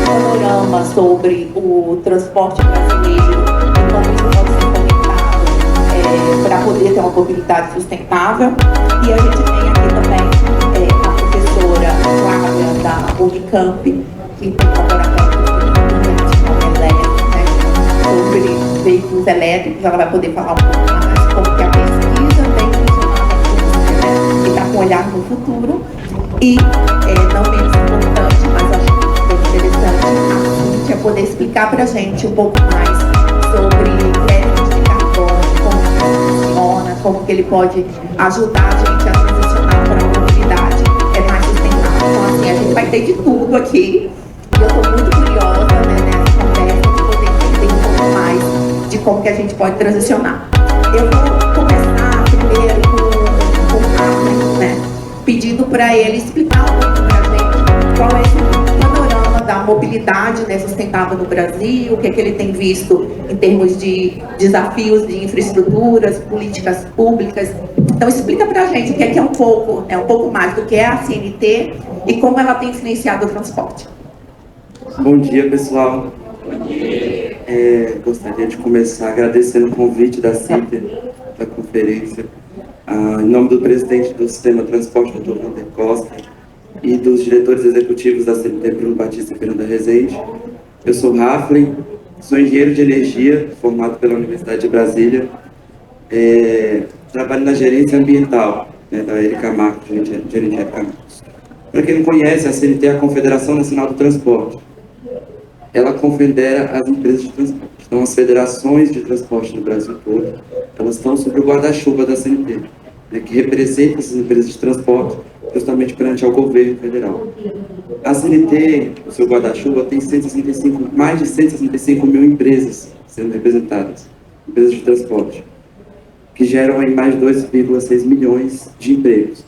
panorama sobre o transporte brasileiro e como isso pode ser conectado para poder ter uma mobilidade sustentável. E a gente tem aqui também a professora Flávia da Unicamp, que tem um laboratório sobre veículos elétricos. Ela vai poder falar um pouco mais como que a pesquisa tem funcionado e está com um olhar no futuro. E, não menos importante, mas acho que bem interessante, a Cíntia poder explicar para a gente um pouco mais sobre créditos de carbono, como que funciona, como que ele pode ajudar a gente a transicionar para uma mobilidade mais sustentável. Então, assim, a gente vai ter de tudo aqui. E eu estou muito curiosa, né, nessa conversa, de poder entender um pouco mais de como que a gente pode transicionar. Eu vou começar primeiro com o Rafa, né, pedindo para ele explicar um pouco para a gente qual é esse panorama da mobilidade, né, sustentável no Brasil, o que é que ele tem visto em termos de desafios de infraestruturas, políticas públicas. Então, explica para a gente o que é um pouco mais do que é a CNT e como ela tem influenciado o transporte. Bom dia, pessoal. Bom dia. Gostaria de começar agradecendo o convite da CITER, da conferência, em nome do presidente do Sistema Transporte, Dr. Wander Costa, e dos diretores executivos da CNT, Bruno Batista e Fernanda Rezende. Eu sou Raflin, sou engenheiro de energia, formado pela Universidade de Brasília. Trabalho na gerência ambiental, né, da Erika Marcos, gerente Erika Marcos. Para quem não conhece, a CNT é a Confederação Nacional do Transporte. Ela confedera as empresas de transporte. Então, as federações de transporte no Brasil todo, elas estão sob o guarda-chuva da CNT, né, que representa essas empresas de transporte justamente perante ao governo federal. A CNT, o seu guarda-chuva, tem mais de 165 mil empresas sendo representadas, empresas de transporte, que geram aí mais de 2,6 milhões de empregos.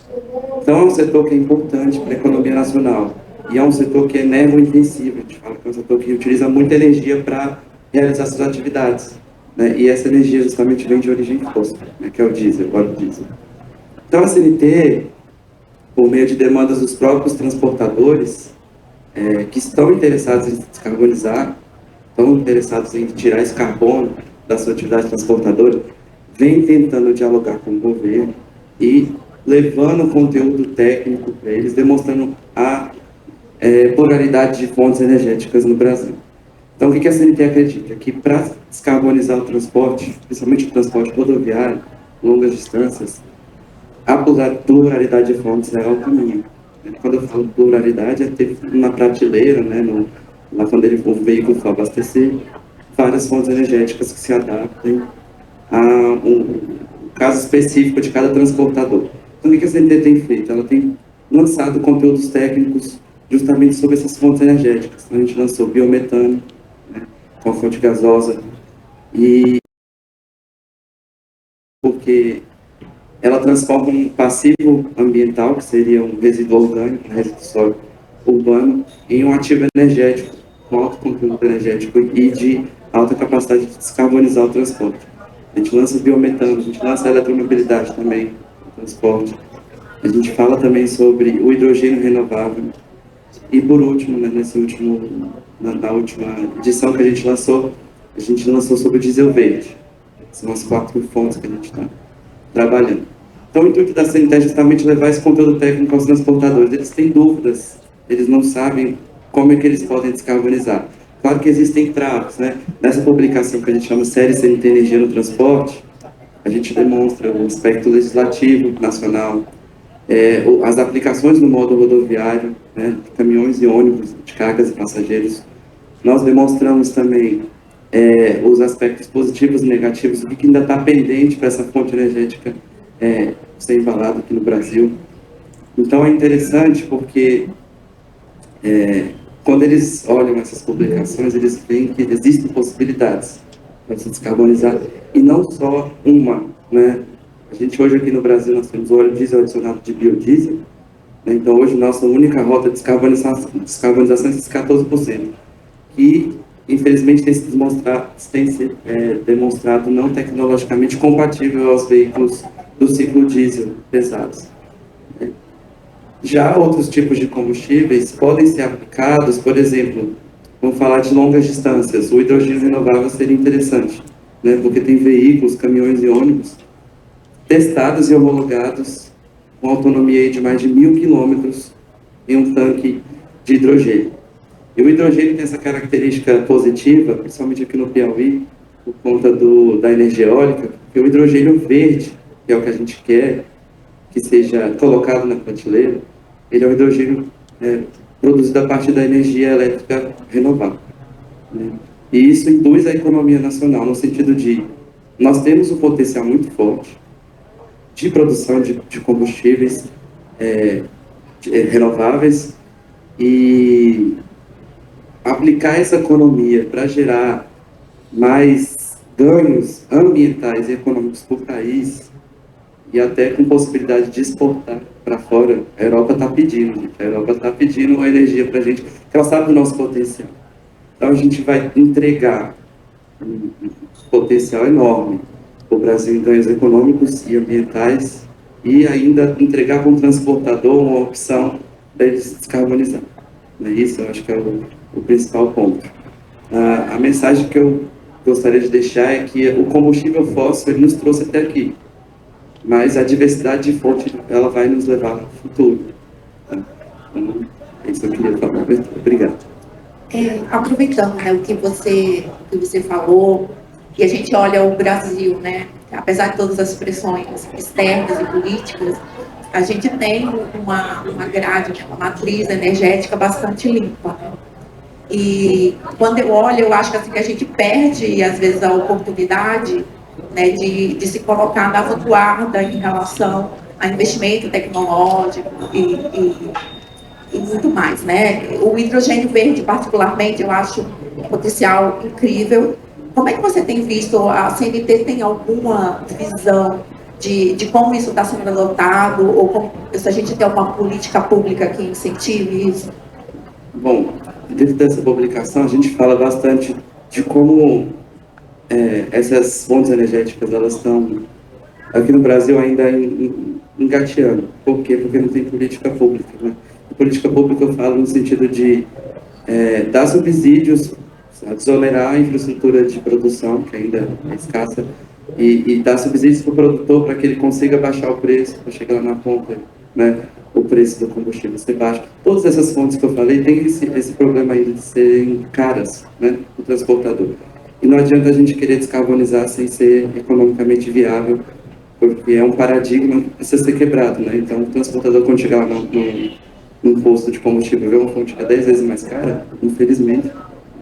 Então, é um setor que é importante para a economia nacional. E é um setor que é energo-intensivo. A gente fala que é um setor que utiliza muita energia para realizar suas atividades, né? E essa energia justamente vem de origem fóssil, né? Que é o diesel, o óleo diesel. Então, a CNT, por meio de demandas dos próprios transportadores, que estão interessados em descarbonizar, estão interessados em tirar esse carbono da sua atividade transportadora, vem tentando dialogar com o governo e levando conteúdo técnico para eles, demonstrando a pluralidade de fontes energéticas no Brasil. Então, o que a CNT acredita? Que para descarbonizar o transporte, principalmente o transporte rodoviário, longas distâncias, a pluralidade de fontes é o caminho. Quando eu falo pluralidade, é ter uma prateleira, né, lá quando o veículo for abastecer, várias fontes energéticas que se adaptem a um caso específico de cada transportador. Então, o que a CNT tem feito? Ela tem lançado conteúdos técnicos justamente sobre essas fontes energéticas. Então, a gente lançou biometano, né, com a fonte gasosa, e porque ela transforma um passivo ambiental, que seria um resíduo orgânico, um resíduo sólido urbano, em um ativo energético, com alto conteúdo energético e de alta capacidade de descarbonizar o transporte. A gente lança biometano, a gente lança a eletromobilidade também, no transporte. A gente fala também sobre o hidrogênio renovável. E por último, né, na última edição que a gente lançou sobre o diesel verde. São as 4 fontes que a gente está trabalhando. Então, o intuito da CNT é justamente levar esse conteúdo técnico aos transportadores. Eles têm dúvidas, eles não sabem como é que eles podem descarbonizar. Claro que existem travas, né? Nessa publicação que a gente chama Série CNT Energia no Transporte, a gente demonstra o aspecto legislativo nacional, as aplicações no modo rodoviário, né, de caminhões e ônibus, de cargas e passageiros. Nós demonstramos também os aspectos positivos e negativos, o que ainda está pendente para essa fonte energética ser embalada aqui no Brasil. Então, é interessante porque quando eles olham essas publicações, eles veem que existem possibilidades para se descarbonizar, e não só uma, né? A gente hoje aqui no Brasil, nós temos o óleo diesel adicionado de biodiesel, né? Então hoje nossa única rota de descarbonização é esses 14%, que infelizmente tem se demonstrado não tecnologicamente compatível aos veículos do ciclo diesel pesados. Já outros tipos de combustíveis podem ser aplicados, por exemplo, Vamos falar de longas distâncias. O hidrogênio renovável seria interessante, né? Porque tem veículos, caminhões e ônibus testados e homologados com autonomia aí de mais de 1.000 quilômetros em um tanque de hidrogênio. E o hidrogênio tem essa característica positiva, principalmente aqui no Piauí, por conta da energia eólica, que o hidrogênio verde, que é o que a gente quer que seja colocado na prateleira, ele é um hidrogênio produzido a partir da energia elétrica renovável, né? E isso induz a economia nacional, no sentido de nós temos um potencial muito forte de produção de combustíveis renováveis, e aplicar essa economia para gerar mais ganhos ambientais e econômicos para o país, e até com possibilidade de exportar para fora. A Europa está pedindo, gente. A Europa está pedindo uma energia para a gente, que ela sabe do nosso potencial. Então a gente vai entregar um potencial enorme para o Brasil em ganhos econômicos e ambientais, e ainda entregar para um transportador uma opção para ele se descarbonizar. Isso eu acho que é o principal ponto. A mensagem que eu gostaria de deixar é que o combustível fóssil ele nos trouxe até aqui, mas a diversidade de fonte ela vai nos levar no futuro. Tá? Então, é isso que eu queria falar. Obrigado. Aproveitando, né, o que você falou, e a gente olha o Brasil, né, apesar de todas as pressões externas e políticas, a gente tem uma grade, uma matriz energética bastante limpa, né? E quando eu olho, eu acho que, assim, que a gente perde, às vezes, a oportunidade, né, de se colocar na vanguarda em relação a investimento tecnológico e muito mais, né? O hidrogênio verde, particularmente, eu acho um potencial incrível. Como é que você tem visto, a CNT tem alguma visão de como isso está sendo adotado, ou se a gente tem alguma política pública que incentive isso? Bom, dentro dessa publicação a gente fala bastante de como essas fontes energéticas elas estão aqui no Brasil ainda engateando. Por quê? Porque não tem política pública, né? Política pública eu falo no sentido de dar subsídios, desonerar a infraestrutura de produção, que ainda é escassa, e dar subsídios para o produtor para que ele consiga baixar o preço, para chegar lá na ponta, né, o preço do combustível ser baixo. Todas essas fontes que eu falei têm esse problema ainda de serem caras, né, para o transportador. E não adianta a gente querer descarbonizar sem ser economicamente viável, porque é um paradigma que precisa ser quebrado, né? Então, o transportador, quando chegar lá num posto de combustível, vê uma fonte que é 10 vezes mais cara, infelizmente,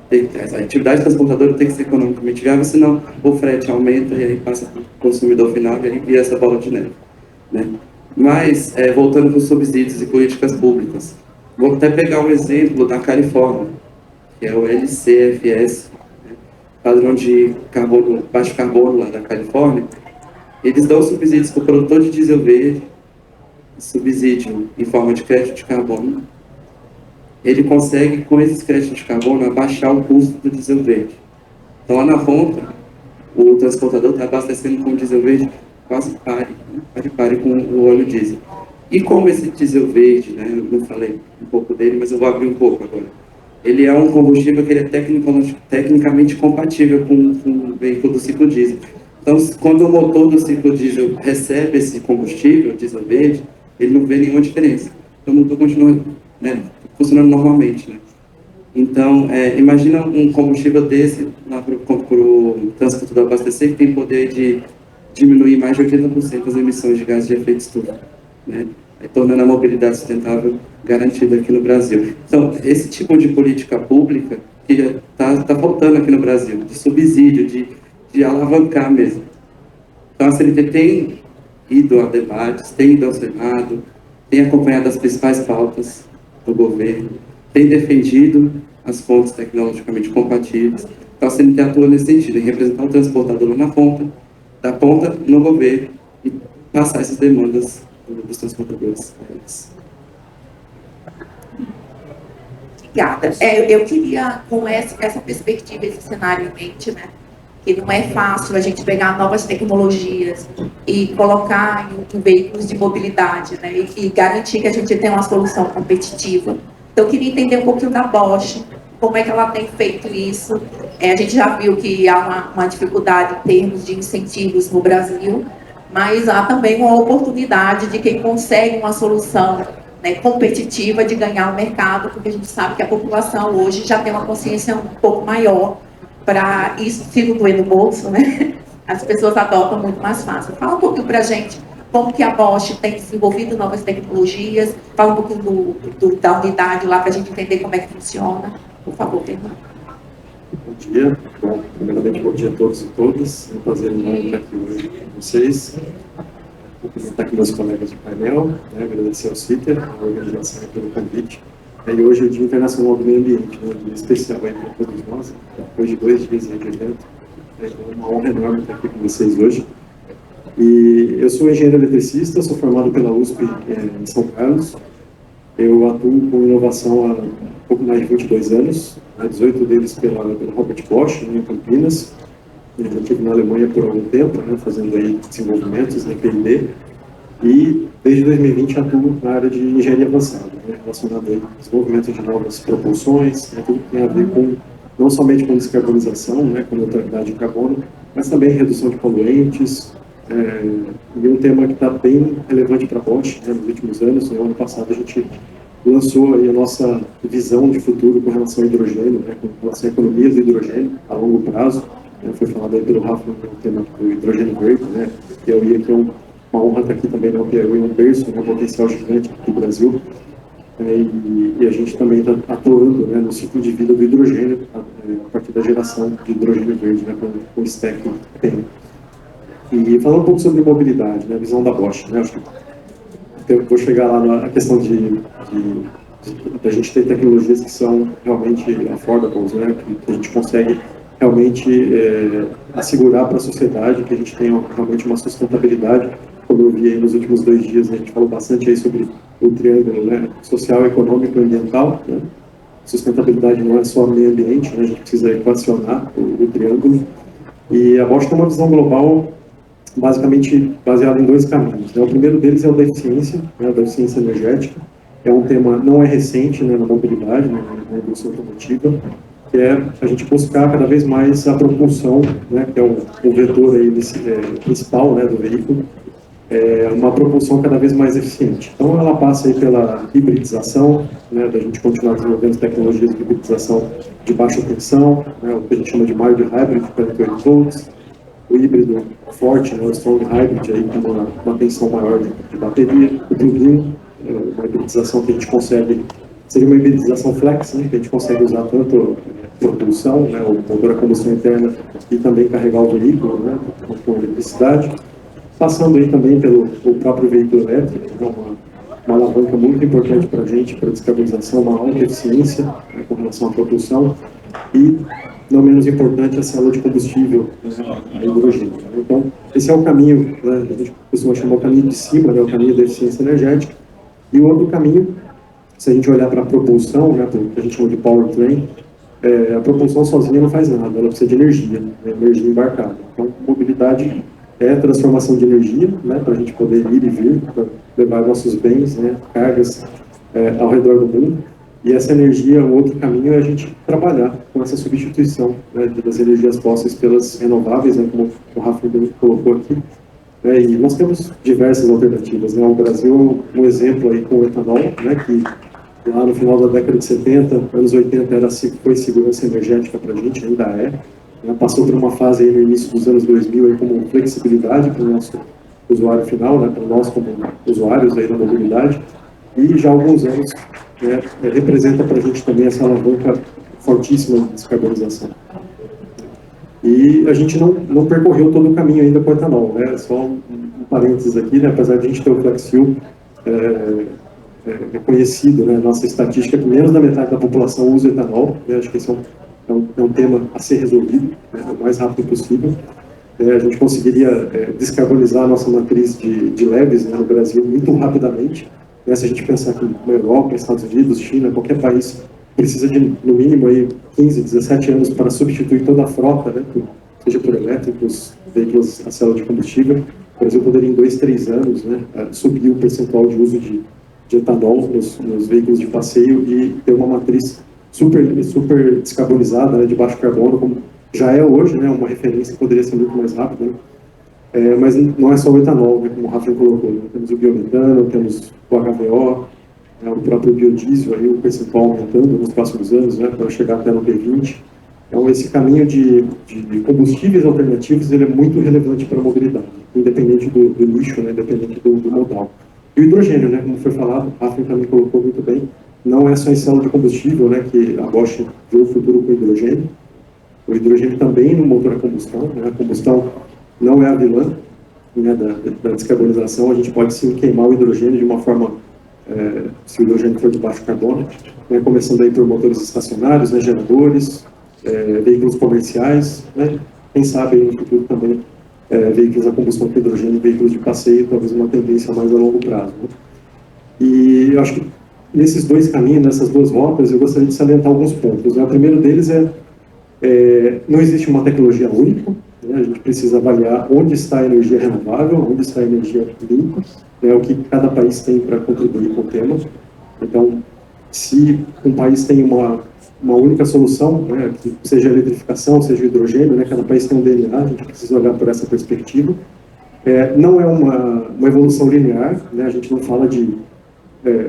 a atividade transportadora tem que ser economicamente viável, senão o frete aumenta e aí passa para o consumidor final e aí vira essa bola de neve, né? Mas, voltando para os subsídios e políticas públicas, vou até pegar um exemplo da Califórnia, que é o LCFS, né? Padrão de carbono, baixo carbono lá da Califórnia. Eles dão subsídios para o produtor de diesel verde, subsídio em forma de crédito de carbono. Ele consegue, com esses créditos de carbono, abaixar o custo do diesel verde. Então, lá na ponta, o transportador está abastecendo com o diesel verde quase pare com o óleo diesel. E como esse diesel verde, né, eu não falei um pouco dele, mas eu vou abrir um pouco agora. Ele é um combustível que ele é tecnicamente compatível com o veículo do ciclo diesel. Então, quando o motor do ciclo diesel recebe esse combustível, diesel verde, ele não vê nenhuma diferença. Então, o motor continua, né, funcionando normalmente, né? Então, imagina um combustível desse para o transportador abastecer, que tem poder de diminuir mais de 80% as emissões de gases de efeito estufa, né? Tornando a mobilidade sustentável garantida aqui no Brasil. Então, esse tipo de política pública que está faltando aqui no Brasil, de subsídio, de alavancar mesmo. Então, a CNT tem ido a debates, tem ido ao Senado, tem acompanhado as principais pautas do governo, tem defendido as fontes tecnologicamente compatíveis. Então, a CNT atua nesse sentido, em representar o transportador na ponta, da ponta no governo, e passar essas demandas dos transportadores. Obrigada. Eu queria, com essa perspectiva, esse cenário em mente, né, que não é fácil a gente pegar novas tecnologias e colocar em veículos de mobilidade, né, e garantir que a gente tenha uma solução competitiva. Então, eu queria entender um pouquinho da Bosch, como é que ela tem feito isso. A gente já viu que há uma dificuldade em termos de incentivos no Brasil, mas há também uma oportunidade de quem consegue uma solução, né, competitiva de ganhar o mercado, porque a gente sabe que a população hoje já tem uma consciência um pouco maior para isso, se não doer no bolso, né? As pessoas adotam muito mais fácil. Fala um pouquinho para a gente como que a Bosch tem desenvolvido novas tecnologias, fala um pouquinho da unidade lá para a gente entender como é que funciona. Por favor, Fernando. Bom dia. Bom, primeiramente, bom dia a todos e todas. É um prazer enorme estar aqui hoje com vocês. Vou apresentar aqui meus colegas de painel, né, agradecer ao CITER, a organização pelo convite. E hoje é o Dia Internacional do Meio Ambiente, né, um dia especial aí para todos nós, depois de 2 dias aí de evento. É uma honra enorme estar aqui com vocês hoje. E eu sou engenheiro eletricista, sou formado pela USP em São Carlos. Eu atuo com inovação há pouco mais de 22 anos, né, 18 deles pela Robert Bosch, né, em Campinas. Eu já estive na Alemanha por algum tempo, né, fazendo aí desenvolvimentos na P&D. E desde 2020 atuo na área de engenharia avançada, né, relacionado ao desenvolvimento de novas propulsões, né, tudo que tem a ver com, não somente com descarbonização, né, com neutralidade de carbono, mas também redução de poluentes. E um tema que está bem relevante para a Bosch, né, nos últimos anos. No ano passado a gente lançou aí a nossa visão de futuro com relação ao hidrogênio, né, com relação a economias do hidrogênio a longo prazo. Foi falado aí pelo Rafa no tema do hidrogênio verde, né, que eu ia que é uma honra estar aqui também na UPRU, um berço, um potencial gigante aqui no Brasil. E a gente também está atuando, né, no ciclo de vida do hidrogênio a partir da geração de hidrogênio verde, né, com o stack que tem. E falando um pouco sobre mobilidade, né, a visão da Bosch, né, acho que eu vou chegar lá na questão de a gente ter tecnologias que são realmente affordables, né, que a gente consegue realmente assegurar para a sociedade que a gente tenha realmente uma sustentabilidade. Como eu vi aí nos últimos 2 dias, né, a gente falou bastante aí sobre o triângulo, né, social, econômico e ambiental, né. Sustentabilidade não é só meio ambiente, né, a gente precisa equacionar o triângulo. E a Bosch tem uma visão global basicamente baseado em 2 caminhos, né? O primeiro deles é o da eficiência, né, da eficiência energética. É um tema, não é recente, né, na mobilidade, né, na indústria automotiva, que é a gente buscar cada vez mais a propulsão, né, que é o vetor aí principal, né, do veículo, uma propulsão cada vez mais eficiente. Então ela passa aí pela hibridização, né, da gente continuar desenvolvendo tecnologias de hibridização de baixa tensão, né, o que a gente chama de mild hybrid, de 48 volts, o híbrido forte, né, o strong hybrid, aí, com uma tensão maior de bateria, o plug-in, uma hibridização que a gente consegue, seria uma hibridização flex, né, que a gente consegue usar tanto propulsão, né, o motor a combustão interna, e também carregar o veículo, né, com eletricidade, passando aí também pelo próprio veículo elétrico, né, uma alavanca muito importante para a gente, para a descarbonização, uma alta eficiência, né, com relação à propulsão, e não menos importante, a célula de combustível, né, a hidrogênio. Então, esse é o caminho, né, a gente costuma chamar o caminho de cima, né, o caminho da eficiência energética. E o outro caminho, se a gente olhar para a propulsão, né, que a gente chama de powertrain, a propulsão sozinha não faz nada, ela precisa de energia, né, energia embarcada. Então, mobilidade é transformação de energia, né, para a gente poder ir e vir, para levar nossos bens, né, cargas ao redor do mundo. E essa energia, o outro caminho é a gente trabalhar com essa substituição, né, das energias fósseis pelas renováveis, né, como o Rafa colocou aqui. E nós temos diversas alternativas, né? O Brasil, um exemplo aí com o etanol, né, que lá no final da década de 70, anos 80, foi segurança energética para a gente, ainda é. Né? Passou por uma fase aí no início dos anos 2000 aí como flexibilidade para o nosso usuário final, né, para nós como usuários aí da mobilidade. E já há alguns anos, né, representa para a gente também essa alavanca fortíssima de descarbonização. E a gente não percorreu todo o caminho ainda com o etanol, né? Só um parênteses aqui, né? Apesar de a gente ter o flex fuel reconhecido, né? Nossa estatística é que menos da metade da população usa etanol, né? Acho que esse é um tema a ser resolvido, né, o mais rápido possível. A gente conseguiria descarbonizar a nossa matriz de leves, né, no Brasil muito rapidamente. Se a gente pensar que na Europa, Estados Unidos, China, qualquer país precisa de, no mínimo, aí, 15, 17 anos para substituir toda a frota, né, seja por elétricos, veículos a célula de combustível. O Brasil poderia, em 2, 3 anos, né, subir o percentual de uso de etanol nos veículos de passeio e ter uma matriz super descarbonizada, né, de baixo carbono, como já é hoje, né, uma referência que poderia ser muito mais rápida, né? Mas não é só o etanol, né, como o Rafa colocou, né? Temos o biometano, temos o HVO, né, o próprio biodiesel, aí, o percentual aumentando nos próximos anos, né, para chegar até no P20. Então, esse caminho de combustíveis alternativos ele é muito relevante para a mobilidade, independente do nicho, né, independente do modal. E o hidrogênio, né, como foi falado, a Rafa também colocou muito bem, não é só em célula de combustível, né, que a Bosch vê o futuro com o hidrogênio. O hidrogênio também no motor a combustão, né, a combustão não é a vilã, né, da descarbonização. A gente pode sim queimar o hidrogênio de uma forma, se o hidrogênio for de baixo carbono, né, começando aí por motores estacionários, né, geradores, veículos comerciais, né, quem sabe no futuro também veículos a combustão com hidrogênio, veículos de passeio, talvez uma tendência mais a longo prazo, né? E eu acho que nesses dois caminhos, nessas duas rotas, eu gostaria de salientar alguns pontos, né? O primeiro deles não existe uma tecnologia única, né? A gente precisa avaliar onde está a energia renovável, onde está a energia limpa, né? O que cada país tem para contribuir com o tema. Então, se um país tem uma única solução, né, que seja a eletrificação, seja o hidrogênio, né, cada país tem um DNA, a gente precisa olhar por essa perspectiva. Não é uma evolução linear, né, a gente não fala de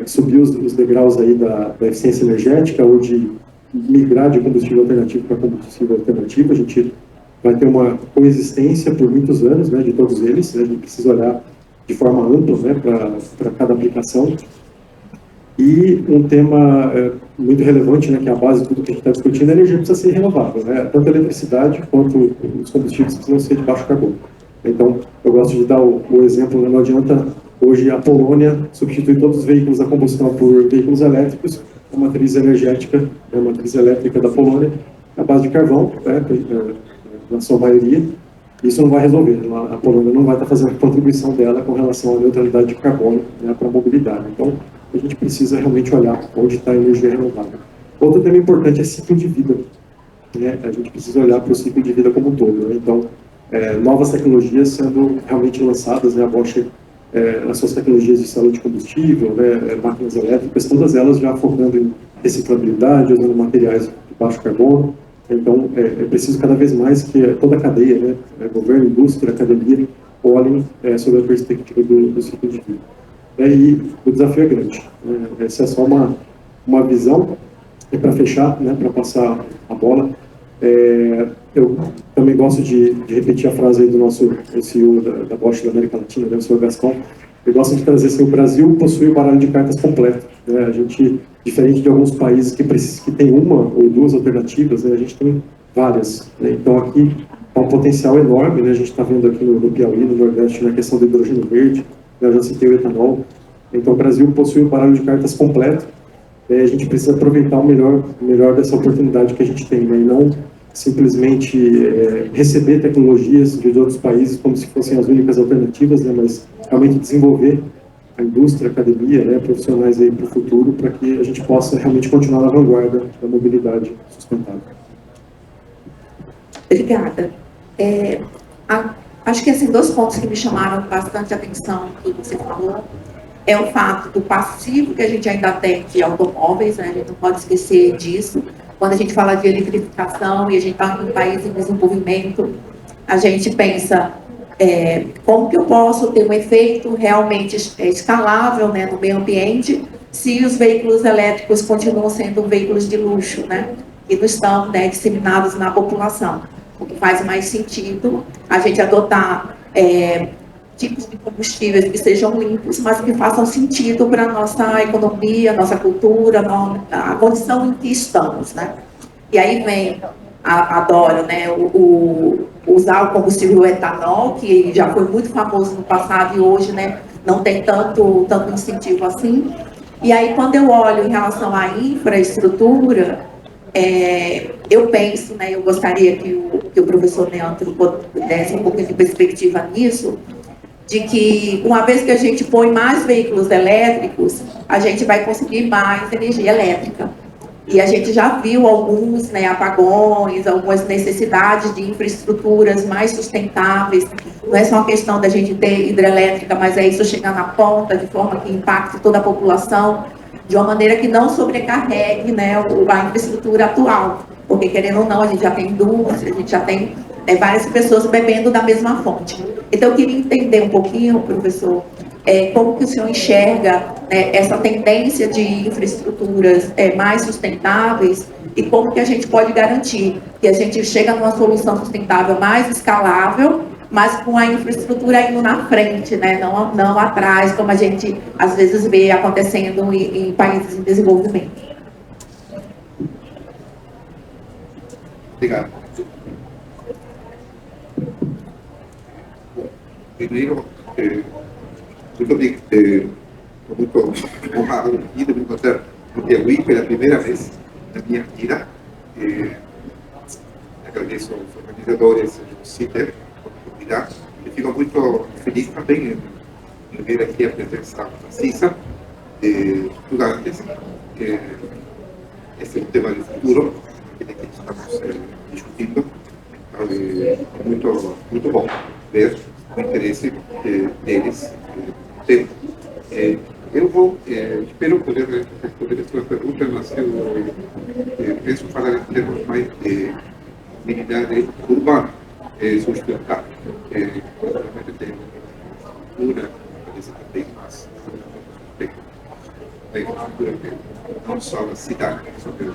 subir os degraus aí da eficiência energética ou de migrar de combustível alternativo para combustível alternativo. A gente vai ter uma coexistência por muitos anos, né, de todos eles, né, a gente precisa olhar de forma ampla, né, para cada aplicação. E um tema muito relevante, né, que é a base de tudo que a gente está discutindo, a energia precisa ser renovável, né? Tanto a eletricidade quanto os combustíveis precisam ser de baixo carbono. Então, eu gosto de dar o exemplo, né, não adianta hoje a Polônia substituir todos os veículos a combustão por veículos elétricos, a matriz energética, a matriz elétrica da Polônia, a base de carvão, né, na sua maioria. Isso não vai resolver, a Polônia não vai estar fazendo a contribuição dela com relação à neutralidade de carbono, né, para a mobilidade. Então, a gente precisa realmente olhar onde está a energia renovável. Outro tema importante é ciclo de vida, né? A gente precisa olhar para o ciclo de vida como um todo, né? Então, novas tecnologias sendo realmente lançadas, né? A Bosch, as suas tecnologias de célula de combustível, né? Máquinas elétricas, todas elas já focando em reciclabilidade, usando materiais de baixo carbono. Então, é preciso cada vez mais que toda a cadeia, né? Governo, indústria, academia, olhem sobre a perspectiva do ciclo de vida. E o desafio é grande, né? Essa é só uma visão. E para fechar, né, para passar a bola, eu também gosto de repetir a frase aí do nosso CEO da Bosch da América Latina, né, o senhor Gascon. Eu gosto de trazer assim: o Brasil possui o baralho de cartas completo, né? A gente, diferente de alguns países que tem uma ou duas alternativas, né, a gente tem várias, né? Então aqui há um potencial enorme, né? A gente está vendo aqui no Piauí, no Nordeste, na questão do hidrogênio verde. Eu já citei o etanol. Então, o Brasil possui um baralho de cartas completo. A gente precisa aproveitar o melhor dessa oportunidade que a gente tem, né? E não simplesmente receber tecnologias de outros países como se fossem as únicas alternativas, né? Mas realmente desenvolver a indústria, a academia, né? Profissionais aí para o futuro, para que a gente possa realmente continuar na vanguarda da mobilidade sustentável. Obrigada. Acho que esses dois pontos que me chamaram bastante atenção que você falou é o fato do passivo que a gente ainda tem de automóveis, né? A gente não pode esquecer disso. Quando a gente fala de eletrificação e a gente está em um país em desenvolvimento, a gente pensa como que eu posso ter um efeito realmente escalável, né, no meio ambiente se os veículos elétricos continuam sendo veículos de luxo, né, e não estão, né, disseminados na população. O que faz mais sentido a gente adotar tipos de combustíveis que sejam limpos, mas que façam sentido para a nossa economia, nossa cultura, a condição em que estamos, né? E aí vem, adoro, né, usar o combustível etanol, que já foi muito famoso no passado e hoje, né, não tem tanto incentivo assim. E aí, quando eu olho em relação à infraestrutura, eu penso, né, eu gostaria que o professor Leandro desse um pouquinho de perspectiva nisso, de que uma vez que a gente põe mais veículos elétricos, a gente vai conseguir mais energia elétrica. E a gente já viu alguns, né, apagões, algumas necessidades de infraestruturas mais sustentáveis. Não é só uma questão da gente ter hidrelétrica, mas é isso chegar na ponta de forma que impacte toda a população. de uma maneira que não sobrecarregue, né, a infraestrutura atual, porque querendo ou não, a gente já tem indústria, a gente já tem várias pessoas bebendo da mesma fonte. Então eu queria entender um pouquinho, professor, como que o senhor enxerga, né, essa tendência de infraestruturas mais sustentáveis e como que a gente pode garantir que a gente chega numa solução sustentável mais escalável, mas com a infraestrutura indo na frente, né? Não atrás, como a gente às vezes vê acontecendo em países em desenvolvimento. Obrigado. Primeiro, muito honrado aqui de me encontrar no Piauí pela primeira vez na minha vida. Agradeço aos organizadores do CITER por a oportunidade e fico muito feliz também em ver aqui a presença maciça de estudantes. Esse é um tema de futuro que estamos discutindo. Então, é muito bom ver o interesse deles no tema. Espero poder responder a sua pergunta, mas eu penso falar em termos mais de mobilidade urbana sustentável. Provavelmente tem uma parece que tem mais da infraestrutura que não só a cidade, sobre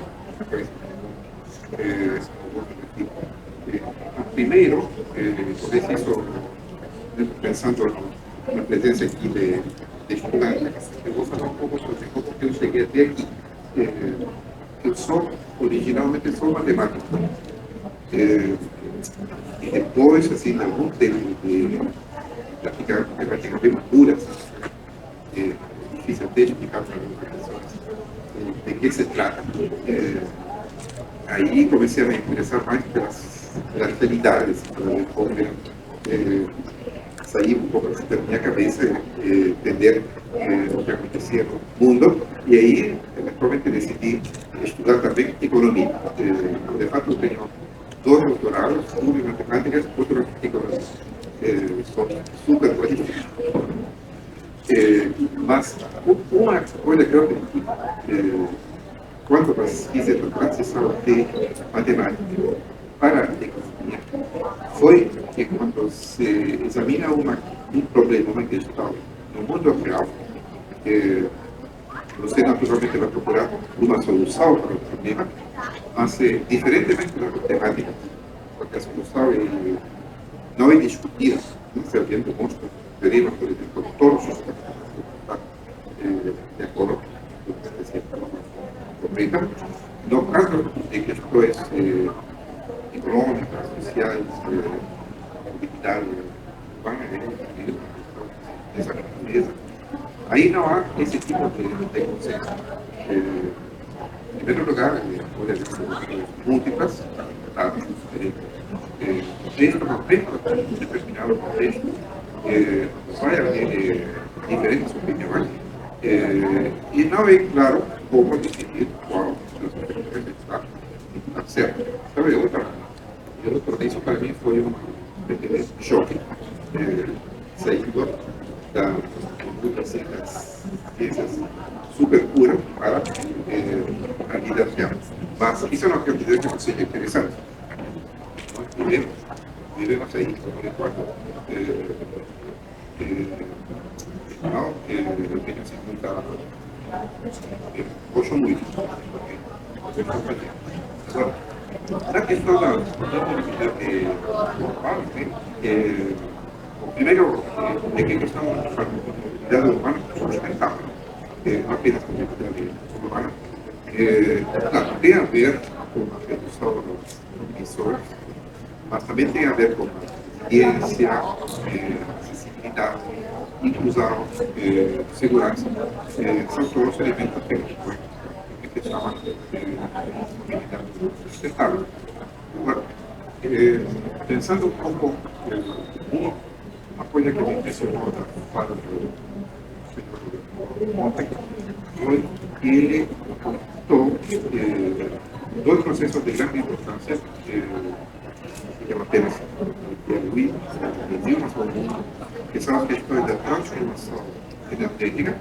primeiro, talvez isso, pensando na presença aqui de estudantes, eu vou falar um pouco sobre como eu cheguei até aqui. Eu originalmente sou matemático. E depois, assim, de algum tempo de praticar matemática bem pura, difícil até explicar para as pessoas de que se trata. Aí comecei a me interessar mais pelas realidades, para como sair um pouco da minha cabeça, entender o que acontecia no mundo, e aí, eventualmente, decidi estudar também economia. De fato, eu tenho 2 doutorados, um em matemáticas, outro em economia. São super qualificados. Mas uma coisa que eu aprendi quando pesquisa da transição de matemática para a economia foi que quando se examina um problema, uma questão no mundo real, você naturalmente vai procurar uma solução para o problema, mas diferentemente da matemática, porque a solução não é discutida, se alguém demonstra o teorema, por exemplo, todos os casos de acordo com o que se compreenda. No caso de questões econômicas, sociais, mobilidade urbana, dessa natureza, aí não há esse tipo de consenso. Em primeiro lugar, pode haver soluções múltiplas, dados diferentes. Dentro de determinado contexto, vai haver diferentes opiniões, e não é claro como decidir qual das opiniões está certo. Então, isso para mim foi um choque, saindo das ciências super puras para a vida real. Mas isso não quer dizer que não seja interessante. Nós vivemos aí, por enquanto, eu tenho assim muita. Eu gosto muito. Agora, na questão da mobilidade urbana, primeiro, é que a questão da mobilidade urbana é sustentável, não apenas a mobilidade urbana. Claro, tem a ver com a redução das emissões, mas também tem a ver com a ciência, acessibilidade, inclusão, segurança. São todos elementos que se chama de mobilidade sustentável. Agora, pensando um pouco, uma coisa que me impressionou da fala do senhor ontem foi que ele apontou 2 processos de grande importância, que é apenas Piauí, Brasil, mas o mundo, que são as questões da transformação energética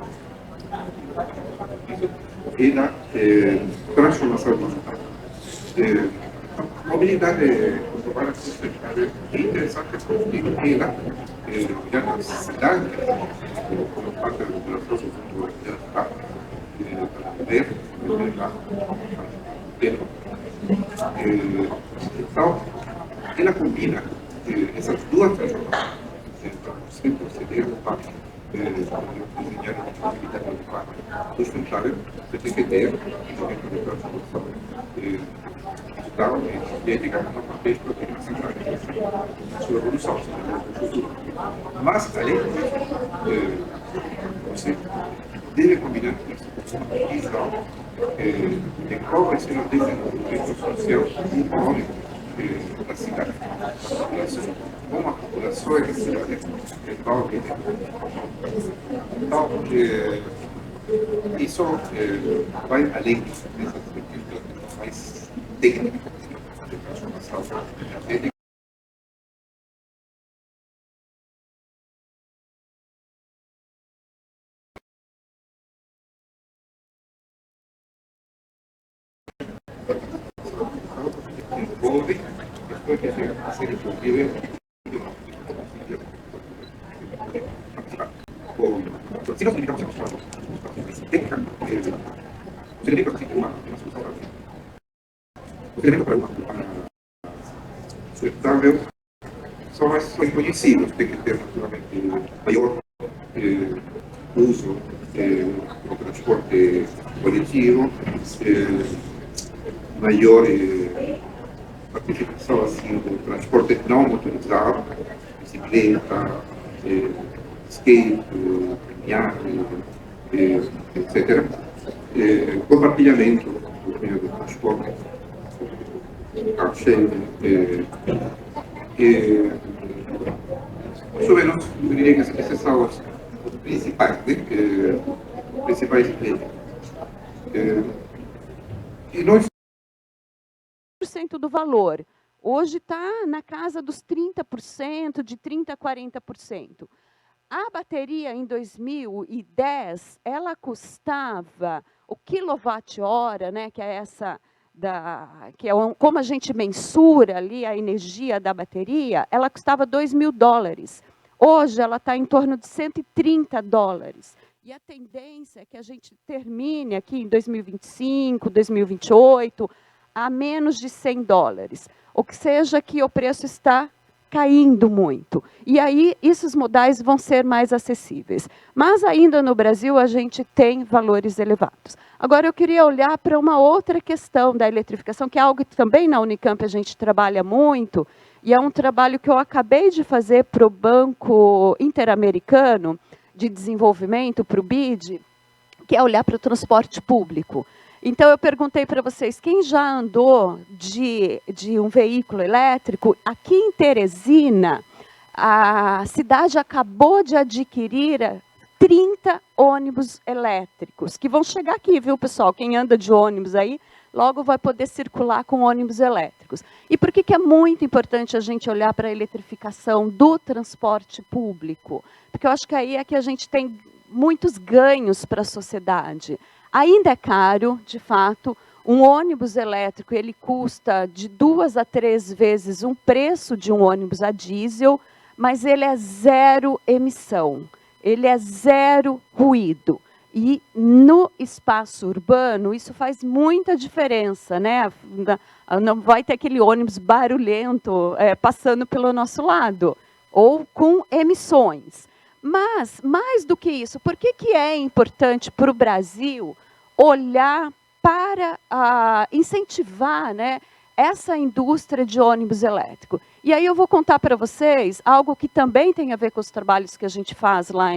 e da transformação digital. A mobilidade urbana sustentável é interessante porque ela já nas cidades, como parte da população já está ver então, ela combina essas duas transformações. Então, você proceder para desenhar uma mobilidade urbana sustentável, você tem que ter um instrumento de transformação digital e, digamos, uma papel para ter uma centralização na sua evolução, no futuro. Mas, além disso, você deve combinar isso com uma visão de qual vai ser o desenvolvimento social e econômico da cidade. Como a população da cidade vai então, isso vai além dessas questões mais técnicas de transformação energética. Envolve questões que chegam a ser inclusive se nós limitamos a questão técnica, os elementos que uma solução os elementos para uma sustentável são mais conhecidos, tem que ter naturalmente maior uso do transporte coletivo, maior participação assim, do transporte não motorizado, bicicleta, skate, caminhada, etc. Compartilhamento do meio de transporte, car sharing, mais ou menos, eu diria que esses são os principais, né? Principais e nós do valor. Hoje está na casa dos 30%, de 30% a 40%. A bateria, em 2010, ela custava, o quilowatt-hora, né, que é essa, como a gente mensura ali a energia da bateria, ela custava $2.000. Hoje, ela está em torno de $130. E a tendência é que a gente termine aqui em 2025, 2028, a menos de $100. Ou que seja que o preço está caindo muito. E aí, esses modais vão ser mais acessíveis. Mas ainda no Brasil, a gente tem valores elevados. Agora, eu queria olhar para uma outra questão da eletrificação, que é algo que também na Unicamp a gente trabalha muito, e é um trabalho que eu acabei de fazer para o Banco Interamericano de Desenvolvimento, para o BID, que é olhar para o transporte público. Então, eu perguntei para vocês, quem já andou de um veículo elétrico? Aqui em Teresina, a cidade acabou de adquirir 30 ônibus elétricos, que vão chegar aqui, viu, pessoal? Quem anda de ônibus aí, logo vai poder circular com ônibus elétricos. E por que é muito importante a gente olhar para a eletrificação do transporte público? Porque eu acho que aí é que a gente tem muitos ganhos para a sociedade. Ainda é caro, de fato, um ônibus elétrico, ele custa de 2 a 3 vezes o preço de um ônibus a diesel, mas ele é zero emissão, ele é zero ruído. E no espaço urbano, isso faz muita diferença, né? Não vai ter aquele ônibus barulhento passando pelo nosso lado, ou com emissões. Mas, mais do que isso, por que é importante para o Brasil olhar para incentivar, né, essa indústria de ônibus elétrico? E aí eu vou contar para vocês algo que também tem a ver com os trabalhos que a gente faz lá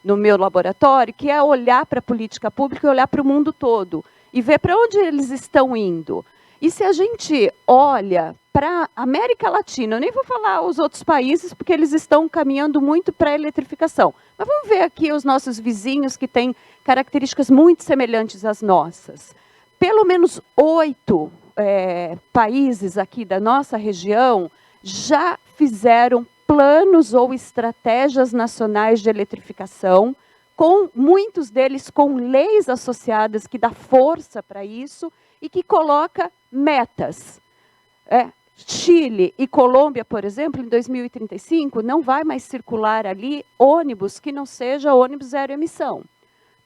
no meu laboratório, que é olhar para a política pública e olhar para o mundo todo, e ver para onde eles estão indo. E se a gente olha para a América Latina, eu nem vou falar os outros países, porque eles estão caminhando muito para a eletrificação. Mas vamos ver aqui os nossos vizinhos que têm características muito semelhantes às nossas. Pelo menos 8 países aqui da nossa região já fizeram planos ou estratégias nacionais de eletrificação com muitos deles com leis associadas que dá força para isso e que coloca metas. Chile e Colômbia, por exemplo, em 2035, não vai mais circular ali ônibus que não seja ônibus zero emissão.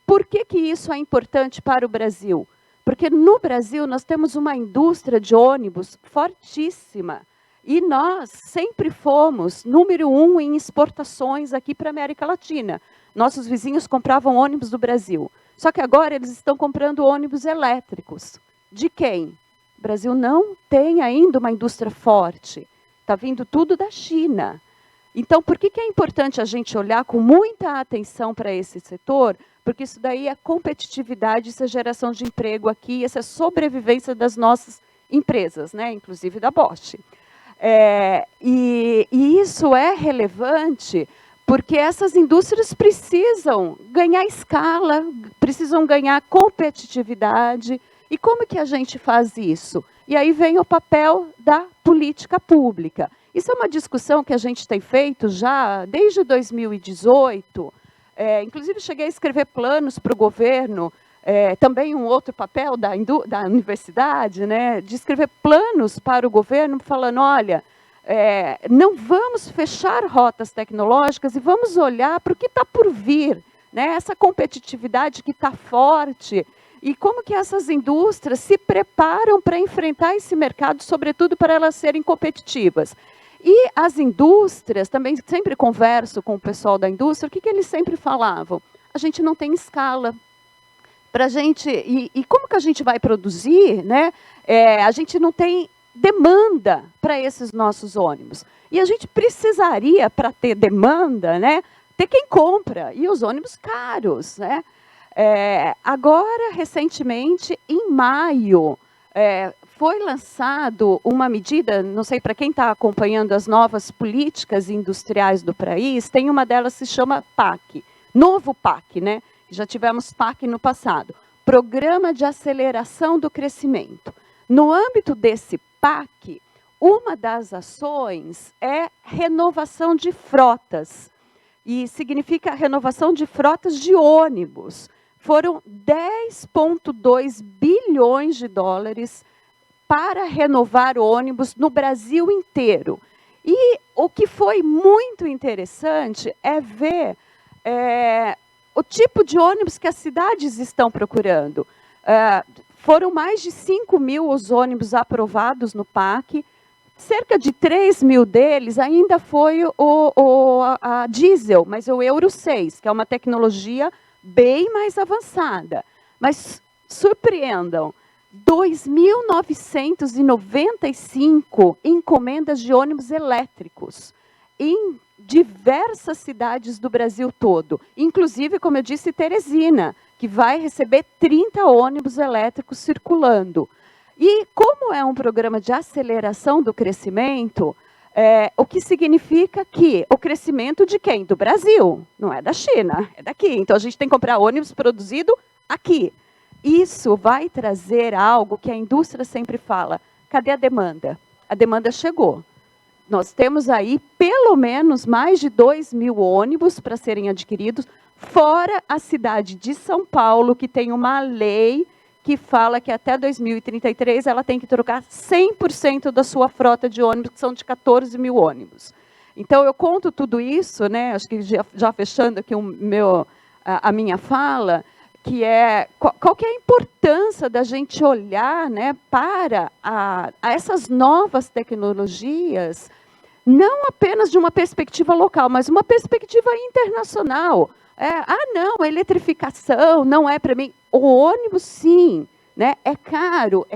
Por que que isso é importante para o Brasil? Porque no Brasil nós temos uma indústria de ônibus fortíssima e nós sempre fomos número 1 em exportações aqui para a América Latina. Nossos vizinhos compravam ônibus do Brasil. Só que agora eles estão comprando ônibus elétricos. De quem? O Brasil não tem ainda uma indústria forte. Está vindo tudo da China. Então, por que é importante a gente olhar com muita atenção para esse setor? Porque isso daí é competitividade, isso é geração de emprego aqui, essa é sobrevivência das nossas empresas, né? Inclusive da Bosch. E isso é relevante porque essas indústrias precisam ganhar escala, precisam ganhar competitividade. E como que a gente faz isso? E aí vem o papel da política pública. Isso é uma discussão que a gente tem feito já desde 2018. Inclusive, cheguei a escrever planos para o governo, também um outro papel da universidade, né, de escrever planos para o governo, falando, olha, não vamos fechar rotas tecnológicas e vamos olhar para o que está por vir, né, essa competitividade que está forte, e como que essas indústrias se preparam para enfrentar esse mercado, sobretudo para elas serem competitivas. E as indústrias, também sempre converso com o pessoal da indústria, o que eles sempre falavam? A gente não tem escala. Pra gente, e como que a gente vai produzir, né? A gente não tem demanda para esses nossos ônibus. E a gente precisaria, para ter demanda, né, ter quem compra, e os ônibus caros, né? Agora, recentemente, em maio, foi lançado uma medida, não sei para quem está acompanhando as novas políticas industriais do país, tem uma delas que se chama PAC, novo PAC, né? Já tivemos PAC no passado, Programa de Aceleração do Crescimento. No âmbito desse PAC, uma das ações é renovação de frotas, e significa renovação de frotas de ônibus. Foram 10,2 bilhões de dólares para renovar ônibus no Brasil inteiro. E o que foi muito interessante é ver o tipo de ônibus que as cidades estão procurando. Foram mais de 5 mil os ônibus aprovados no PAC, cerca de 3 mil deles ainda foi a diesel, mas o Euro 6, que é uma tecnologia bem mais avançada. Mas surpreendam, 2.995 encomendas de ônibus elétricos em diversas cidades do Brasil todo. Inclusive, como eu disse, Teresina, que vai receber 30 ônibus elétricos circulando. E como é um programa de aceleração do crescimento, o que significa que o crescimento de quem? Do Brasil, não é da China, é daqui. Então, a gente tem que comprar ônibus produzido aqui. Isso vai trazer algo que a indústria sempre fala, cadê a demanda? A demanda chegou. Nós temos aí, pelo menos, mais de 2 mil ônibus para serem adquiridos, fora a cidade de São Paulo, que tem uma lei que fala que até 2033 ela tem que trocar 100% da sua frota de ônibus, que são de 14 mil ônibus. Então, eu conto tudo isso, né, acho que já fechando aqui a minha fala, que qual que é a importância da gente olhar, né, para essas novas tecnologias, não apenas de uma perspectiva local, mas uma perspectiva internacional. Não, a eletrificação não é para mim. O ônibus, sim, né? É caro,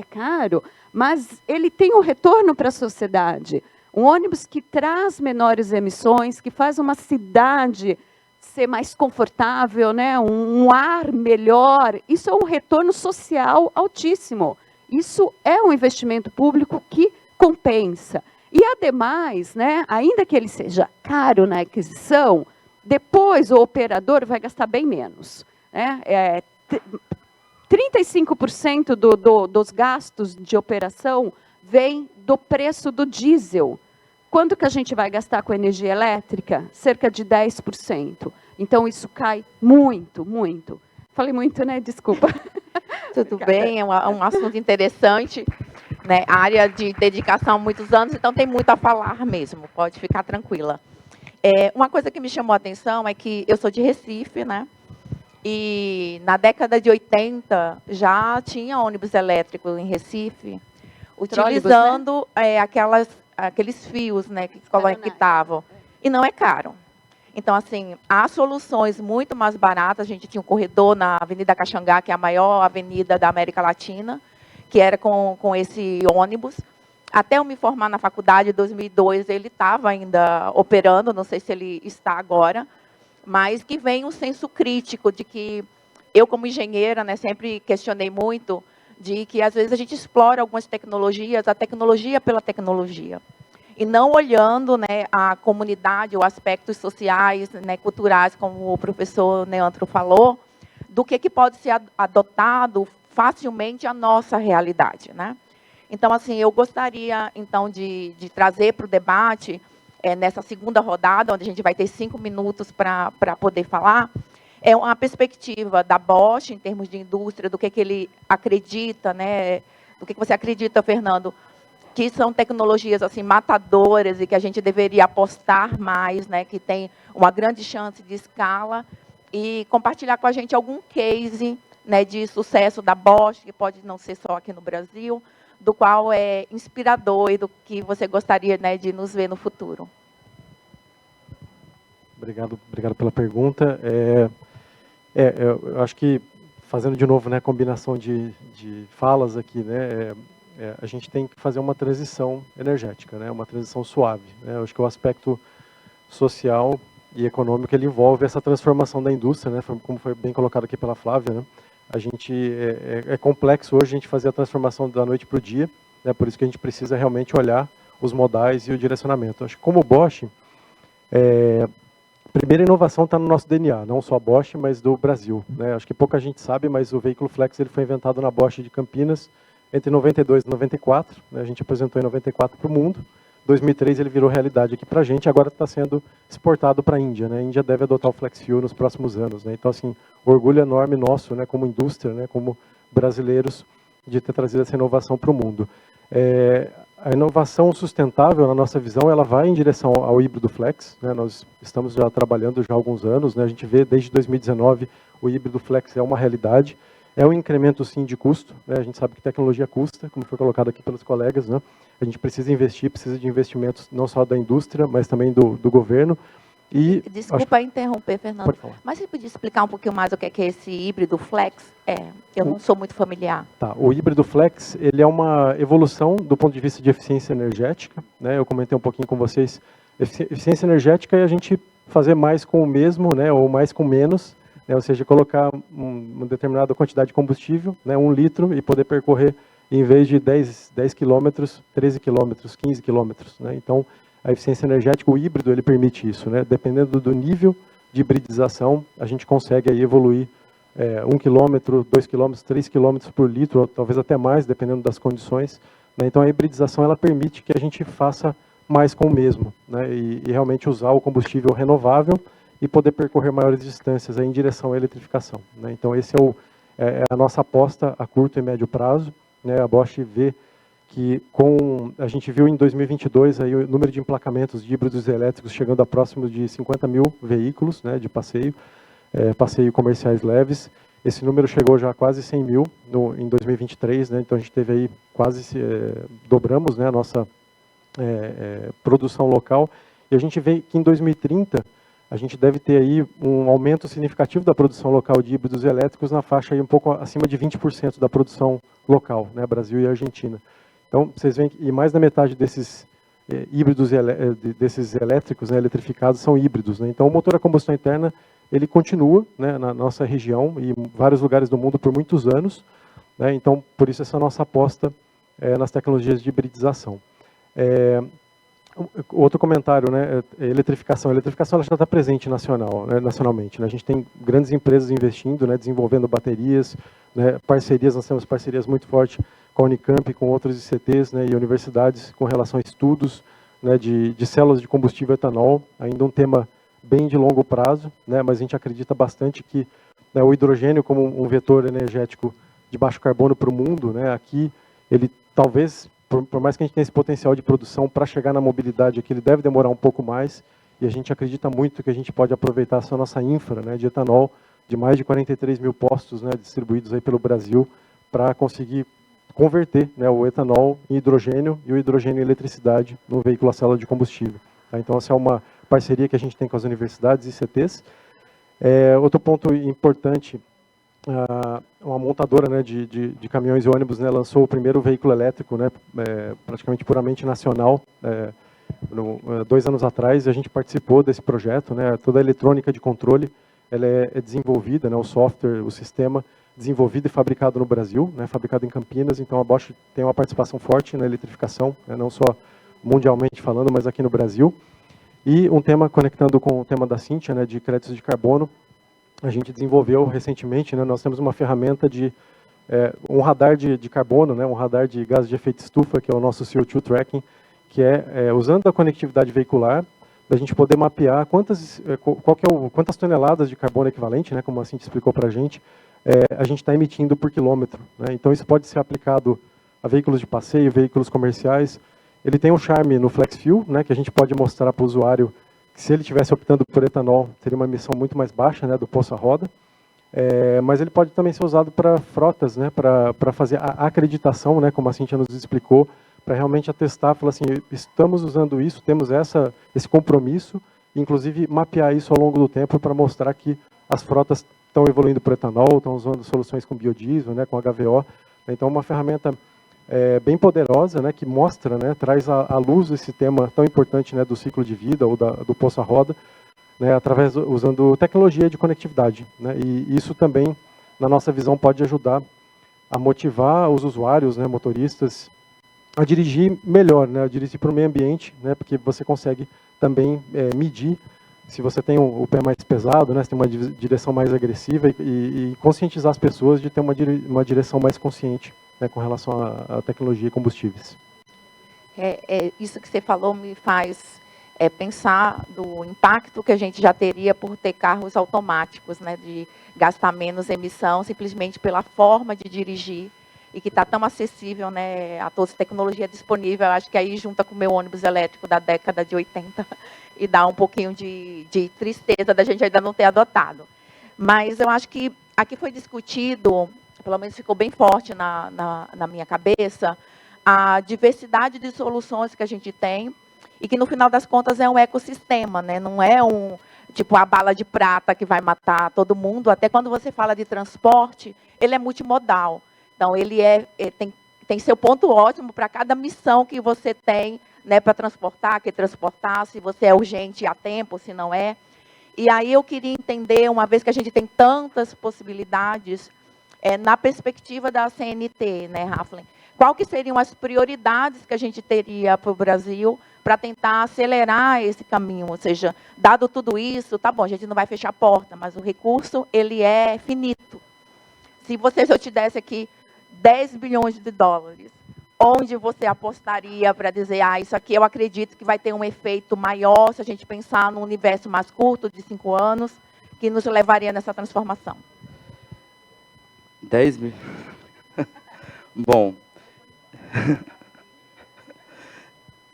mas ele tem um retorno para a sociedade. Um ônibus que traz menores emissões, que faz uma cidade ser mais confortável, né? Um ar melhor. Isso é um retorno social altíssimo. Isso é um investimento público que compensa. E, ademais, né, ainda que ele seja caro na aquisição, depois o operador vai gastar bem menos. Né? 35% dos gastos de operação vem do preço do diesel. Quanto que a gente vai gastar com energia elétrica? Cerca de 10%. Então, isso cai muito, muito. Falei muito, né? Desculpa. Tudo bem, é um assunto interessante, né? A área de dedicação há muitos anos, então tem muito a falar mesmo, pode ficar tranquila. Uma coisa que me chamou a atenção é que eu sou de Recife, né? E na década de 80 já tinha ônibus elétrico em Recife, utilizando aqueles fios, né, que conectavam. E não é caro. Então, assim, há soluções muito mais baratas. A gente tinha um corredor na Avenida Caxangá, que é a maior avenida da América Latina, que era com esse ônibus. Até eu me formar na faculdade, em 2002, ele estava ainda operando, não sei se ele está agora, mas que vem um senso crítico de que eu, como engenheira, né, sempre questionei muito de que, às vezes, a gente explora algumas tecnologias, a tecnologia pela tecnologia, e não olhando, né, a comunidade, os aspectos sociais, né, culturais, como o professor Neandro falou, do que pode ser adotado facilmente à nossa realidade, né? Então, assim, eu gostaria, então, de trazer para o debate, nessa segunda rodada, onde a gente vai ter 5 minutos para poder falar, uma perspectiva da Bosch, em termos de indústria, do que ele acredita, né? Do que você acredita, Fernando, que são tecnologias assim matadoras e que a gente deveria apostar mais, né, que tem uma grande chance de escala, e compartilhar com a gente algum case, né, de sucesso da Bosch, que pode não ser só aqui no Brasil, do qual é inspirador e do que você gostaria, né, de nos ver no futuro. Obrigado pela pergunta. Eu acho que, fazendo de novo, né, combinação de falas aqui, né, a gente tem que fazer uma transição energética, né, uma transição suave, né. Eu acho que o aspecto social e econômico ele envolve essa transformação da indústria, né, como foi bem colocado aqui pela Flávia, né. A gente é complexo hoje a gente fazer a transformação da noite para o dia, né, por isso que a gente precisa realmente olhar os modais e o direcionamento. Acho que como Bosch, a primeira inovação está no nosso DNA, não só Bosch, mas do Brasil, né? Acho que pouca gente sabe, mas o veículo Flex ele foi inventado na Bosch de Campinas entre 92 e 94, né? A gente apresentou em 94 para o mundo, 2003 ele virou realidade aqui para a gente, agora está sendo exportado para a Índia, né? A Índia deve adotar o Flex Fuel nos próximos anos, né? Então, assim, orgulho enorme nosso, né, como indústria, né, como brasileiros, de ter trazido essa inovação para o mundo. A inovação sustentável, na nossa visão, ela vai em direção ao híbrido flex, né? Nós estamos já trabalhando já há alguns anos, né? A gente vê desde 2019 o híbrido flex é uma realidade. É um incremento, sim, de custo, né? A gente sabe que tecnologia custa, como foi colocado aqui pelos colegas, né? A gente precisa investir, precisa de investimentos não só da indústria, mas também do governo. E desculpa interromper, Fernando, mas você podia explicar um pouquinho mais o que é esse híbrido flex? Eu não sou muito familiar. Tá, o híbrido flex ele é uma evolução do ponto de vista de eficiência energética, né? Eu comentei um pouquinho com vocês, eficiência energética é a gente fazer mais com o mesmo, né, ou mais com menos, né? Ou seja, colocar uma determinada quantidade de combustível, né, 1 litro, e poder percorrer, em vez de 10 quilômetros, 13 quilômetros, 15 quilômetros, né? Então, a eficiência energética, o híbrido, ele permite isso, né? Dependendo do nível de hibridização, a gente consegue aí evoluir 1 quilômetro, 2 quilômetros, 3 quilômetros por litro, ou talvez até mais, dependendo das condições, né? Então, a hibridização, ela permite que a gente faça mais com o mesmo, né? E realmente usar o combustível renovável e poder percorrer maiores distâncias aí em direção à eletrificação, né? Então, esse é a nossa aposta a curto e médio prazo, né? A Bosch vê que a gente viu em 2022 aí o número de emplacamentos de híbridos elétricos chegando a próximo de 50 mil veículos, né, de passeio comerciais leves. Esse número chegou já a quase 100 mil em 2023, né, então a gente teve aí dobramos, né, a nossa produção local, e a gente vê que em 2030 a gente deve ter aí um aumento significativo da produção local de híbridos elétricos na faixa aí um pouco acima de 20% da produção local, né, Brasil e Argentina. Então, vocês veem que mais da metade desses híbridos, desses elétricos, né, eletrificados, são híbridos, né? Então, o motor a combustão interna, ele continua, né, na nossa região e em vários lugares do mundo por muitos anos, né? Então, por isso essa nossa aposta nas tecnologias de hibridização. Outro comentário, né, eletrificação. A eletrificação ela já está presente nacionalmente, né? A gente tem grandes empresas investindo, né, desenvolvendo baterias, né, parcerias, nós temos parcerias muito fortes com a Unicamp, com outros ICTs, né, e universidades com relação a estudos, né, de células de combustível etanol, ainda um tema bem de longo prazo, né, mas a gente acredita bastante que, né, o hidrogênio como um vetor energético de baixo carbono para o mundo, né, aqui ele talvez, por mais que a gente tenha esse potencial de produção para chegar na mobilidade aqui, ele deve demorar um pouco mais, e a gente acredita muito que a gente pode aproveitar essa nossa infra, né, de etanol, de mais de 43 mil postos, né, distribuídos aí pelo Brasil, para conseguir converter, né, o etanol em hidrogênio e o hidrogênio em eletricidade no veículo a célula de combustível. Tá? Então, essa é uma parceria que a gente tem com as universidades e CTs. Outro ponto importante, uma montadora, né, de caminhões e ônibus, né, lançou o primeiro veículo elétrico, né, praticamente puramente nacional, 2 anos atrás, e a gente participou desse projeto. Né, toda a eletrônica de controle ela é desenvolvida, né, o software, o sistema, desenvolvido e fabricado no Brasil, né, fabricado em Campinas. Então a Bosch tem uma participação forte na eletrificação, né, não só mundialmente falando, mas aqui no Brasil. E um tema conectando com o tema da Cíntia, né, de créditos de carbono, a gente desenvolveu recentemente, né, nós temos uma ferramenta de um radar de carbono, né, um radar de gases de efeito estufa, que é o nosso CO2 tracking, que usando a conectividade veicular, da gente poder mapear quantas toneladas de carbono equivalente, né, como a Cíntia explicou para a gente está emitindo por quilômetro. Né? Então, isso pode ser aplicado a veículos de passeio, veículos comerciais. Ele tem um charme no Flex Fuel, né, que a gente pode mostrar para o usuário que, se ele estivesse optando por etanol, teria uma emissão muito mais baixa, né, do poço a roda. Mas ele pode também ser usado para frotas, né, para fazer a acreditação, né, como a Cíntia nos explicou, para realmente atestar, falar assim, estamos usando isso, temos esse compromisso, inclusive mapear isso ao longo do tempo para mostrar que as frotas estão evoluindo para o etanol, estão usando soluções com biodiesel, né, com HVO. Então, é uma ferramenta bem poderosa, né, que mostra, né, traz à luz esse tema tão importante, né, do ciclo de vida ou do poço à roda, né, usando tecnologia de conectividade. Né, e isso também, na nossa visão, pode ajudar a motivar os usuários, né, motoristas, a dirigir melhor, né, a dirigir para o meio ambiente, né, porque você consegue também medir se você tem o pé mais pesado, né, se tem uma direção mais agressiva e conscientizar as pessoas de ter uma direção mais consciente, né, com relação à tecnologia e combustíveis. Isso que você falou me faz pensar do impacto que a gente já teria por ter carros automáticos, né, de gastar menos emissão simplesmente pela forma de dirigir e que está tão acessível, né, a toda essa tecnologia disponível. Eu acho que aí junta com o meu ônibus elétrico da década de 80 e dá um pouquinho de tristeza da gente ainda não ter adotado. Mas eu acho que aqui foi discutido, pelo menos ficou bem forte na minha cabeça, a diversidade de soluções que a gente tem e que, no final das contas, é um ecossistema, né? Não é tipo a bala de prata que vai matar todo mundo. Até quando você fala de transporte, ele é multimodal. Então, ele tem seu ponto ótimo para cada missão que você tem, né, para transportar, se você é urgente a tempo, se não é. E aí eu queria entender, uma vez que a gente tem tantas possibilidades, na perspectiva da CNT, né, Raflin, qual que seriam as prioridades que a gente teria para o Brasil para tentar acelerar esse caminho? Ou seja, dado tudo isso, tá bom, a gente não vai fechar a porta, mas o recurso ele é finito. Se eu te desse aqui 10 bilhões de dólares, onde você apostaria para dizer, isso aqui eu acredito que vai ter um efeito maior se a gente pensar num universo mais curto, de 5 anos, que nos levaria nessa transformação? 10 mil? Bom,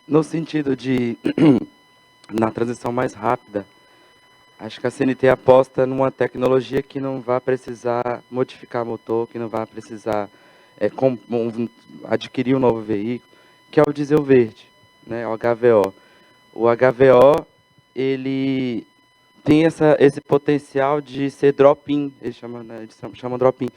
no sentido de, na transição mais rápida, acho que a CNT aposta numa tecnologia que não vai precisar modificar motor, que não vai precisar adquirir um novo veículo, que é o diesel verde, né, o HVO. O HVO, ele tem esse potencial de ser drop-in, eles chamam drop-in.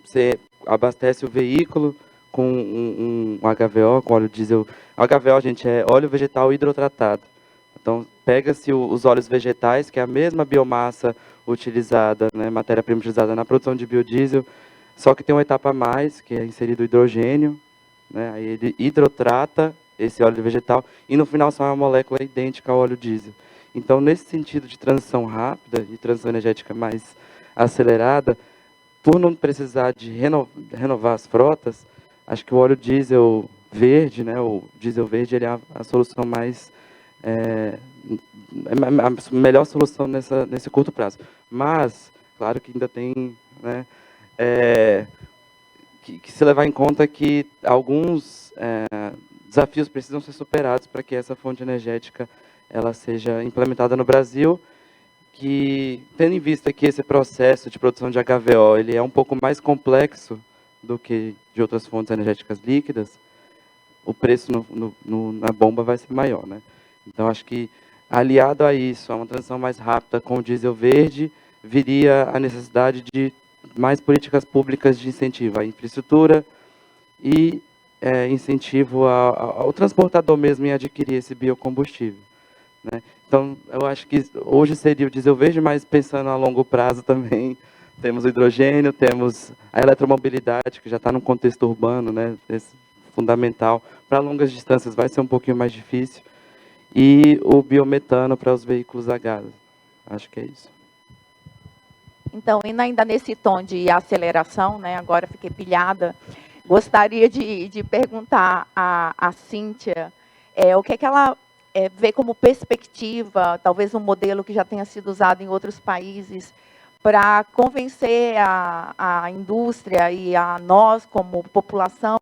Você abastece o veículo com um HVO, com óleo diesel. HVO, gente, é óleo vegetal hidrotratado. Então, pega-se os óleos vegetais, que é a mesma biomassa utilizada, né, matéria-prima utilizada na produção de biodiesel, só que tem uma etapa a mais, que é inserido o hidrogênio, né, aí ele hidrotrata esse óleo vegetal, e no final só é uma molécula idêntica ao óleo diesel. Então, nesse sentido de transição rápida, de transição energética mais acelerada, por não precisar de renovar as frotas, acho que o óleo diesel verde, né, o diesel verde, ele é a solução mais a melhor solução nesse curto prazo. Mas, claro que ainda tem, né, que se levar em conta que alguns desafios precisam ser superados para que essa fonte energética ela seja implementada no Brasil, que, tendo em vista que esse processo de produção de HVO ele é um pouco mais complexo do que de outras fontes energéticas líquidas, o preço na bomba vai ser maior, né? Então, acho que, aliado a isso, a uma transição mais rápida com o diesel verde, viria a necessidade de mais políticas públicas de incentivo à infraestrutura e incentivo ao transportador mesmo em adquirir esse biocombustível, né? Então, eu acho que hoje seria o diesel verde, mas pensando a longo prazo também, temos o hidrogênio, temos a eletromobilidade, que já está no contexto urbano, né? Fundamental. Para longas distâncias vai ser um pouquinho mais difícil. E o biometano para os veículos a gás. Acho que é isso. Então, indo ainda nesse tom de aceleração, né, agora fiquei pilhada, gostaria de perguntar à Cíntia o que é que ela vê como perspectiva, talvez um modelo que já tenha sido usado em outros países, para convencer a indústria e a nós, como população,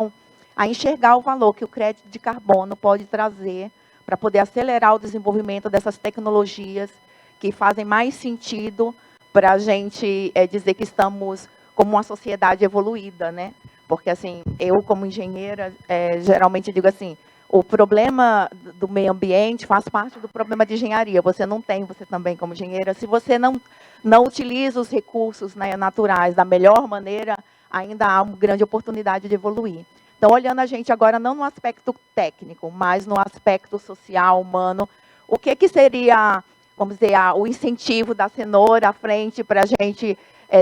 a enxergar o valor que o crédito de carbono pode trazer para poder acelerar o desenvolvimento dessas tecnologias que fazem mais sentido para a gente dizer que estamos como uma sociedade evoluída, né? Porque, assim, eu, como engenheira, geralmente digo assim, o problema do meio ambiente faz parte do problema de engenharia. Você não tem, você também, como engenheira, se você não utiliza os recursos, né, naturais da melhor maneira, ainda há uma grande oportunidade de evoluir. Então, olhando a gente agora não no aspecto técnico, mas no aspecto social, humano, o que seria, vamos dizer, o incentivo da cenoura à frente para a gente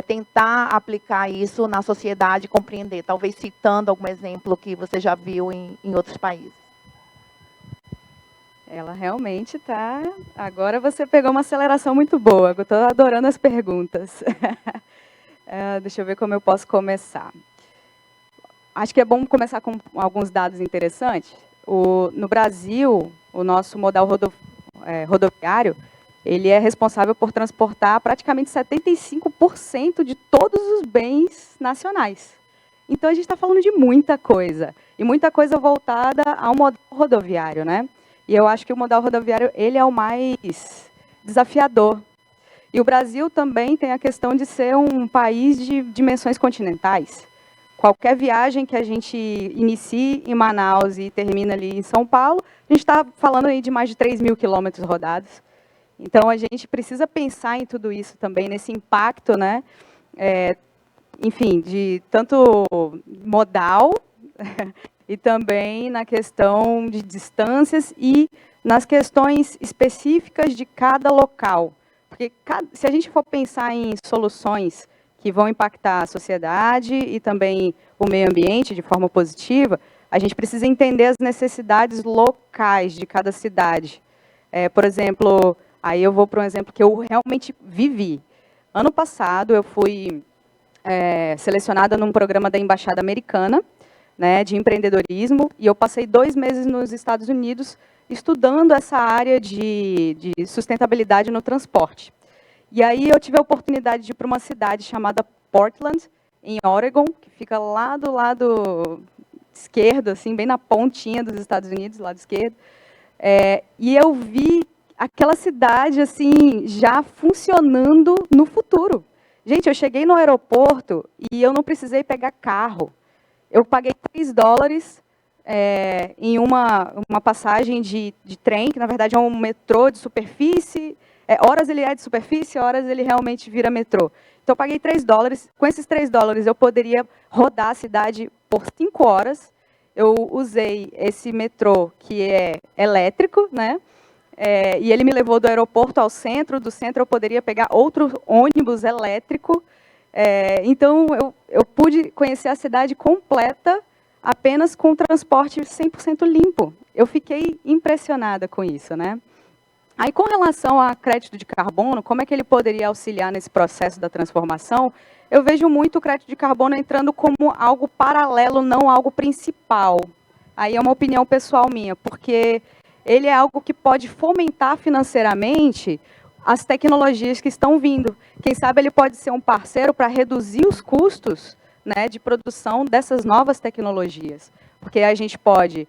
tentar aplicar isso na sociedade, compreender, talvez citando algum exemplo que você já viu em outros países? Ela realmente está... Agora você pegou uma aceleração muito boa, eu estou adorando as perguntas. Deixa eu ver como eu posso começar. Acho que é bom começar com alguns dados interessantes. No Brasil, o nosso modal rodoviário, ele é responsável por transportar praticamente 75% de todos os bens nacionais. Então, a gente está falando de muita coisa, e muita coisa voltada ao modal rodoviário, né? E eu acho que o modal rodoviário ele é o mais desafiador. E o Brasil também tem a questão de ser um país de dimensões continentais. Qualquer viagem que a gente inicie em Manaus e termina ali em São Paulo, a gente está falando aí de mais de 3.000 quilômetros rodados. Então, a gente precisa pensar em tudo isso também, nesse impacto, né? Enfim, de tanto modal e também na questão de distâncias e nas questões específicas de cada local. Porque se a gente for pensar em soluções que vão impactar a sociedade e também o meio ambiente de forma positiva, a gente precisa entender as necessidades locais de cada cidade. Por exemplo, aí eu vou para um exemplo que eu realmente vivi. Ano passado, eu fui selecionada num programa da Embaixada Americana, né, de empreendedorismo, e eu passei 2 meses nos Estados Unidos estudando essa área de sustentabilidade no transporte. E aí eu tive a oportunidade de ir para uma cidade chamada Portland, em Oregon, que fica lá do lado esquerdo, assim, bem na pontinha dos Estados Unidos, lado esquerdo. E eu vi aquela cidade assim já funcionando no futuro. Gente, eu cheguei no aeroporto e eu não precisei pegar carro. Eu paguei $3 em uma passagem de trem, que na verdade é um metrô de superfície. Horas ele é de superfície, horas ele realmente vira metrô. Então, eu paguei $3. Com esses $3, eu poderia rodar a cidade por 5 horas. Eu usei esse metrô, que é elétrico, né? E ele me levou do aeroporto ao centro. Do centro, eu poderia pegar outro ônibus elétrico. Então, eu pude conhecer a cidade completa apenas com transporte 100% limpo. Eu fiquei impressionada com isso, né? Aí, com relação a crédito de carbono, como é que ele poderia auxiliar nesse processo da transformação? Eu vejo muito o crédito de carbono entrando como algo paralelo, não algo principal. Aí é uma opinião pessoal minha, porque ele é algo que pode fomentar financeiramente as tecnologias que estão vindo. Quem sabe ele pode ser um parceiro para reduzir os custos, né, de produção dessas novas tecnologias. Porque a gente pode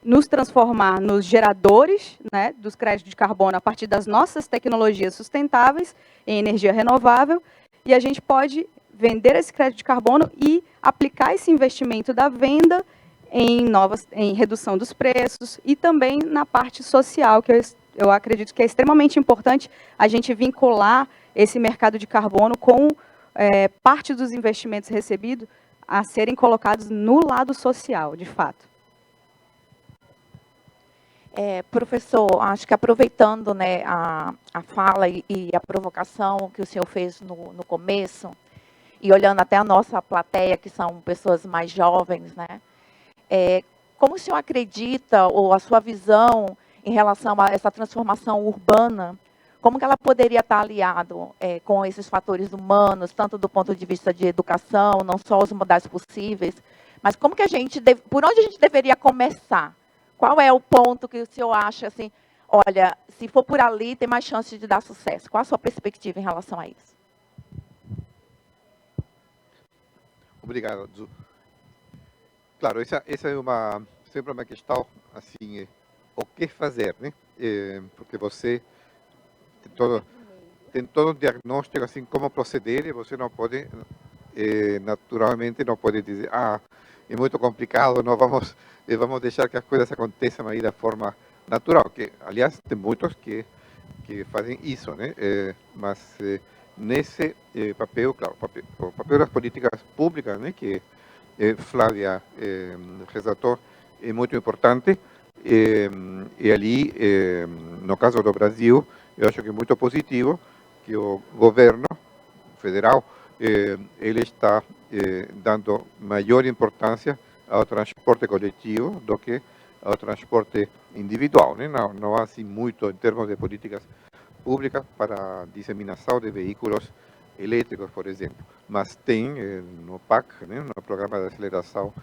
nos transformar nos geradores, né, dos créditos de carbono a partir das nossas tecnologias sustentáveis em energia renovável, e a gente pode vender esse crédito de carbono e aplicar esse investimento da venda em redução dos preços e também na parte social, que eu acredito que é extremamente importante a gente vincular esse mercado de carbono com parte dos investimentos recebidos a serem colocados no lado social, de fato. Professor, acho que aproveitando, né, a fala e a provocação que o senhor fez no começo, e olhando até a nossa plateia, que são pessoas mais jovens, né, como o senhor acredita, ou a sua visão em relação a essa transformação urbana, como que ela poderia estar aliado com esses fatores humanos, tanto do ponto de vista de educação, não só os modais possíveis, mas como que por onde a gente deveria começar? Qual é o ponto que o senhor acha, assim, olha, se for por ali, tem mais chance de dar sucesso? Qual a sua perspectiva em relação a isso? Obrigado, Zu. Claro, essa é sempre uma questão, assim, o que fazer, né? Porque você tem todo um diagnóstico, assim, como proceder, e você não pode, naturalmente, não pode dizer, é muito complicado, não vamos deixar que as coisas aconteçam aí da forma natural, que, aliás, tem muitos que fazem isso, né? Mas nesse papel, claro, o papel das políticas públicas, né, que Flávia ressaltou, é muito importante, e ali, no caso do Brasil, eu acho que é muito positivo que o governo federal ele está dando maior importância ao transporte coletivo do que ao transporte individual, né? Não há assim muito em termos de políticas públicas para a disseminação de veículos elétricos, por exemplo, mas tem no PAC, né, no Programa de Aceleração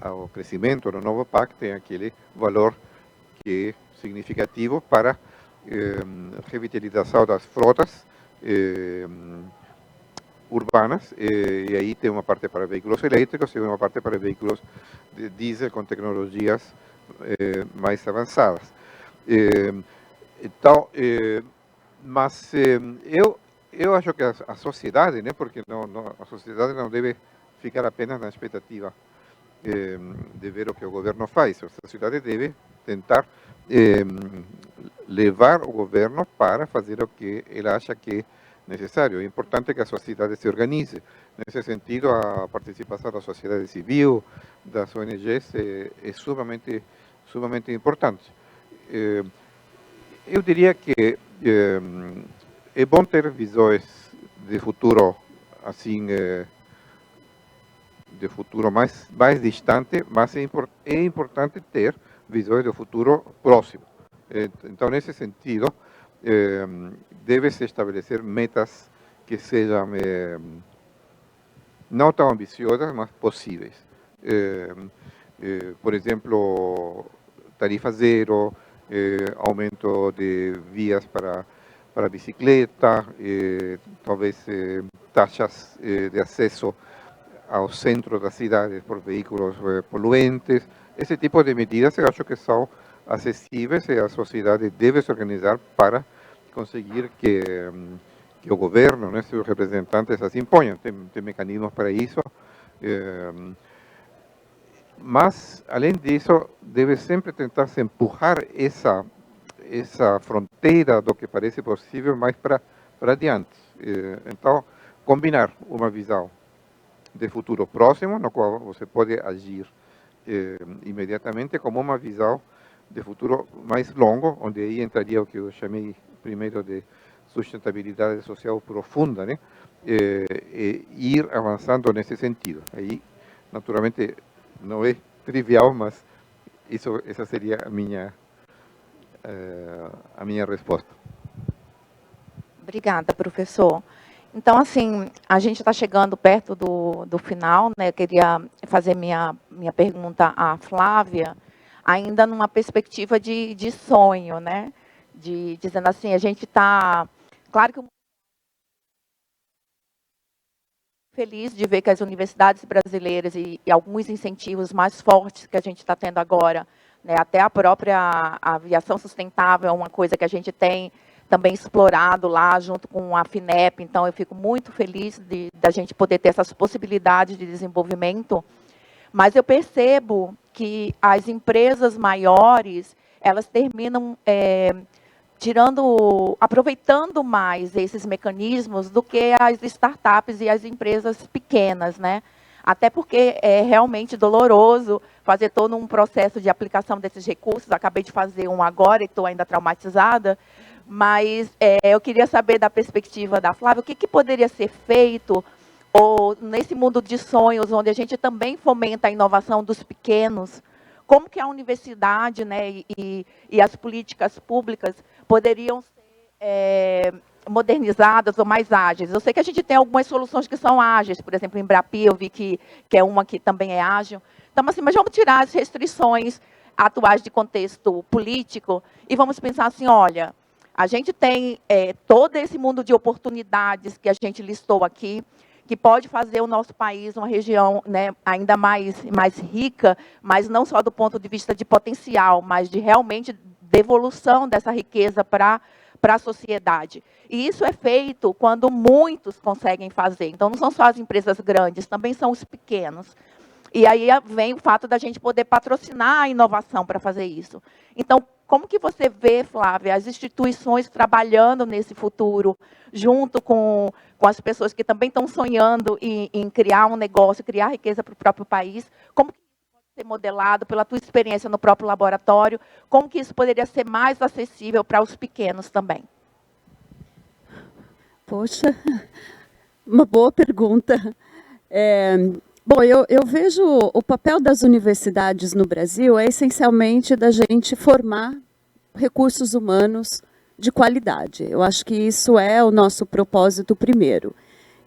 ao Crescimento, no novo PAC, tem aquele valor que é significativo para revitalização das frotas urbanas, e aí tem uma parte para veículos elétricos e uma parte para veículos de diesel com tecnologias mais avançadas. Então, mas eu acho que a sociedade, né, porque a sociedade não deve ficar apenas na expectativa de ver o que o governo faz. A sociedade deve tentar levar o governo para fazer o que ele acha que é necessário. É importante que a sociedade se organize. Nesse sentido, a participação da sociedade civil, das ONGs, é sumamente importante. Eu diria que é bom ter visões de futuro, assim, de futuro mais distante, mas é importante ter visões de futuro próximo. Então, nesse sentido, deve-se estabelecer metas que sejam não tão ambiciosas, mas possíveis. Por exemplo, tarifa zero, aumento de vias para bicicleta, talvez taxas de acesso ao centro das cidades por veículos poluentes. Esse tipo de medidas eu acho que são acessíveis e a sociedade deve se organizar para conseguir que o governo, né, seus representantes assim imponham. Tem mecanismos para isso. Mas, além disso, deve sempre tentar se empurrar essa fronteira do que parece possível mais para adiante. Então, combinar uma visão de futuro próximo, no qual você pode agir imediatamente, como uma visão de futuro mais longo, onde aí entraria o que eu chamei primeiro de sustentabilidade social profunda, né? Ir avançando nesse sentido. Aí, naturalmente, não é trivial, mas essa seria a minha resposta. Obrigada, professor. Então, assim, a gente está chegando perto do final, né? Eu queria fazer minha pergunta à Flávia. ainda numa perspectiva de sonho, né? Dizendo assim, a gente está... Claro que feliz de ver que as universidades brasileiras e alguns incentivos mais fortes que a gente está tendo agora, né, até a própria aviação sustentável é uma coisa que a gente tem também explorado lá junto com a FINEP, então eu fico muito feliz da gente poder ter essas possibilidades de desenvolvimento, mas eu percebo que as empresas maiores, elas terminam aproveitando mais esses mecanismos do que as startups e as empresas pequenas, né? Até porque é realmente doloroso fazer todo um processo de aplicação desses recursos. Acabei de fazer um agora e estou ainda traumatizada, mas eu queria saber da perspectiva da Flávia, o que poderia ser feito ou nesse mundo de sonhos, onde a gente também fomenta a inovação dos pequenos, como que a universidade, né, e as políticas públicas poderiam ser modernizadas ou mais ágeis. Eu sei que a gente tem algumas soluções que são ágeis, por exemplo, em Embrapi, eu vi que é uma que também é ágil. Então, assim, mas vamos tirar as restrições atuais de contexto político e vamos pensar assim, olha, a gente tem todo esse mundo de oportunidades que a gente listou aqui, que pode fazer o nosso país uma região, né, ainda mais rica, mas não só do ponto de vista de potencial, mas de realmente devolução dessa riqueza para a sociedade. E isso é feito quando muitos conseguem fazer. Então, não são só as empresas grandes, também são os pequenos. E aí vem o fato da gente poder patrocinar a inovação para fazer isso. Então, como que você vê, Flávia, as instituições trabalhando nesse futuro, junto com as pessoas que também estão sonhando em criar um negócio, criar riqueza para o próprio país? Como que isso pode ser modelado pela tua experiência no próprio laboratório? Como que isso poderia ser mais acessível para os pequenos também? Poxa, uma boa pergunta. Bom, eu vejo o papel das universidades no Brasil é essencialmente da gente formar recursos humanos de qualidade. Eu acho que isso é o nosso propósito primeiro.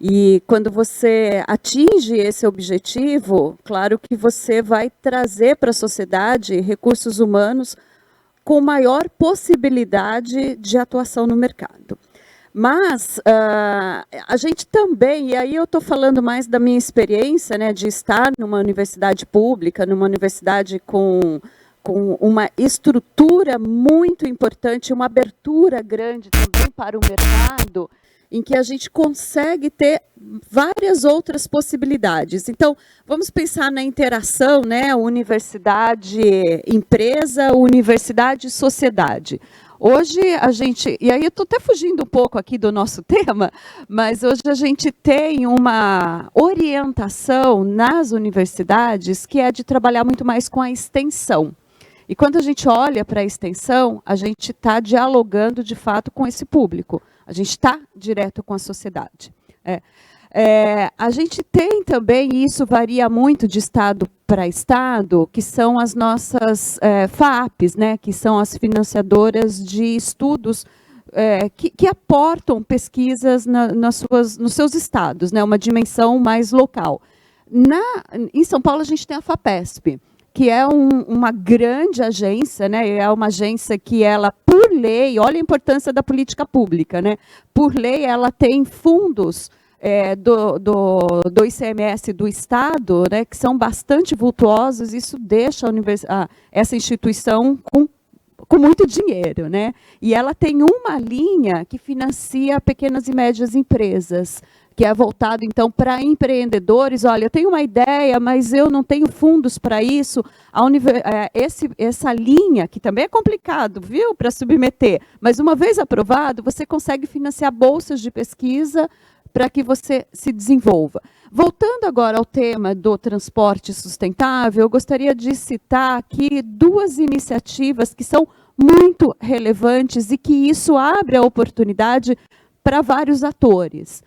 E quando você atinge esse objetivo, claro que você vai trazer para a sociedade recursos humanos com maior possibilidade de atuação no mercado. Mas a gente também, e aí eu estou falando mais da minha experiência, né, de estar numa universidade pública, numa universidade com uma estrutura muito importante, uma abertura grande também para o mercado, em que a gente consegue ter várias outras possibilidades. Então, vamos pensar na interação, né, universidade-empresa, universidade-sociedade. Hoje a gente, e aí eu estou até fugindo um pouco aqui do nosso tema, mas hoje a gente tem uma orientação nas universidades que é de trabalhar muito mais com a extensão. E quando a gente olha para a extensão, a gente está dialogando de fato com esse público, a gente está direto com a sociedade. A gente tem também, e isso varia muito de estado para estado, que são as nossas FAPs, né, que são as financiadoras de estudos que aportam pesquisas nos seus estados, né, uma dimensão mais local. Em São Paulo, a gente tem a FAPESP, que é uma grande agência, né, é uma agência que ela, por lei, olha a importância da política pública, né, por lei ela tem fundos do ICMS do Estado, né, que são bastante vultuosos, isso deixa essa instituição com muito dinheiro, né? E ela tem uma linha que financia pequenas e médias empresas, que é voltado, então, para empreendedores. Olha, eu tenho uma ideia, mas eu não tenho fundos para isso. Essa linha, que também é complicado, viu, para submeter, mas uma vez aprovado, você consegue financiar bolsas de pesquisa para que você se desenvolva. Voltando agora ao tema do transporte sustentável, eu gostaria de citar aqui duas iniciativas que são muito relevantes e que isso abre a oportunidade para vários atores.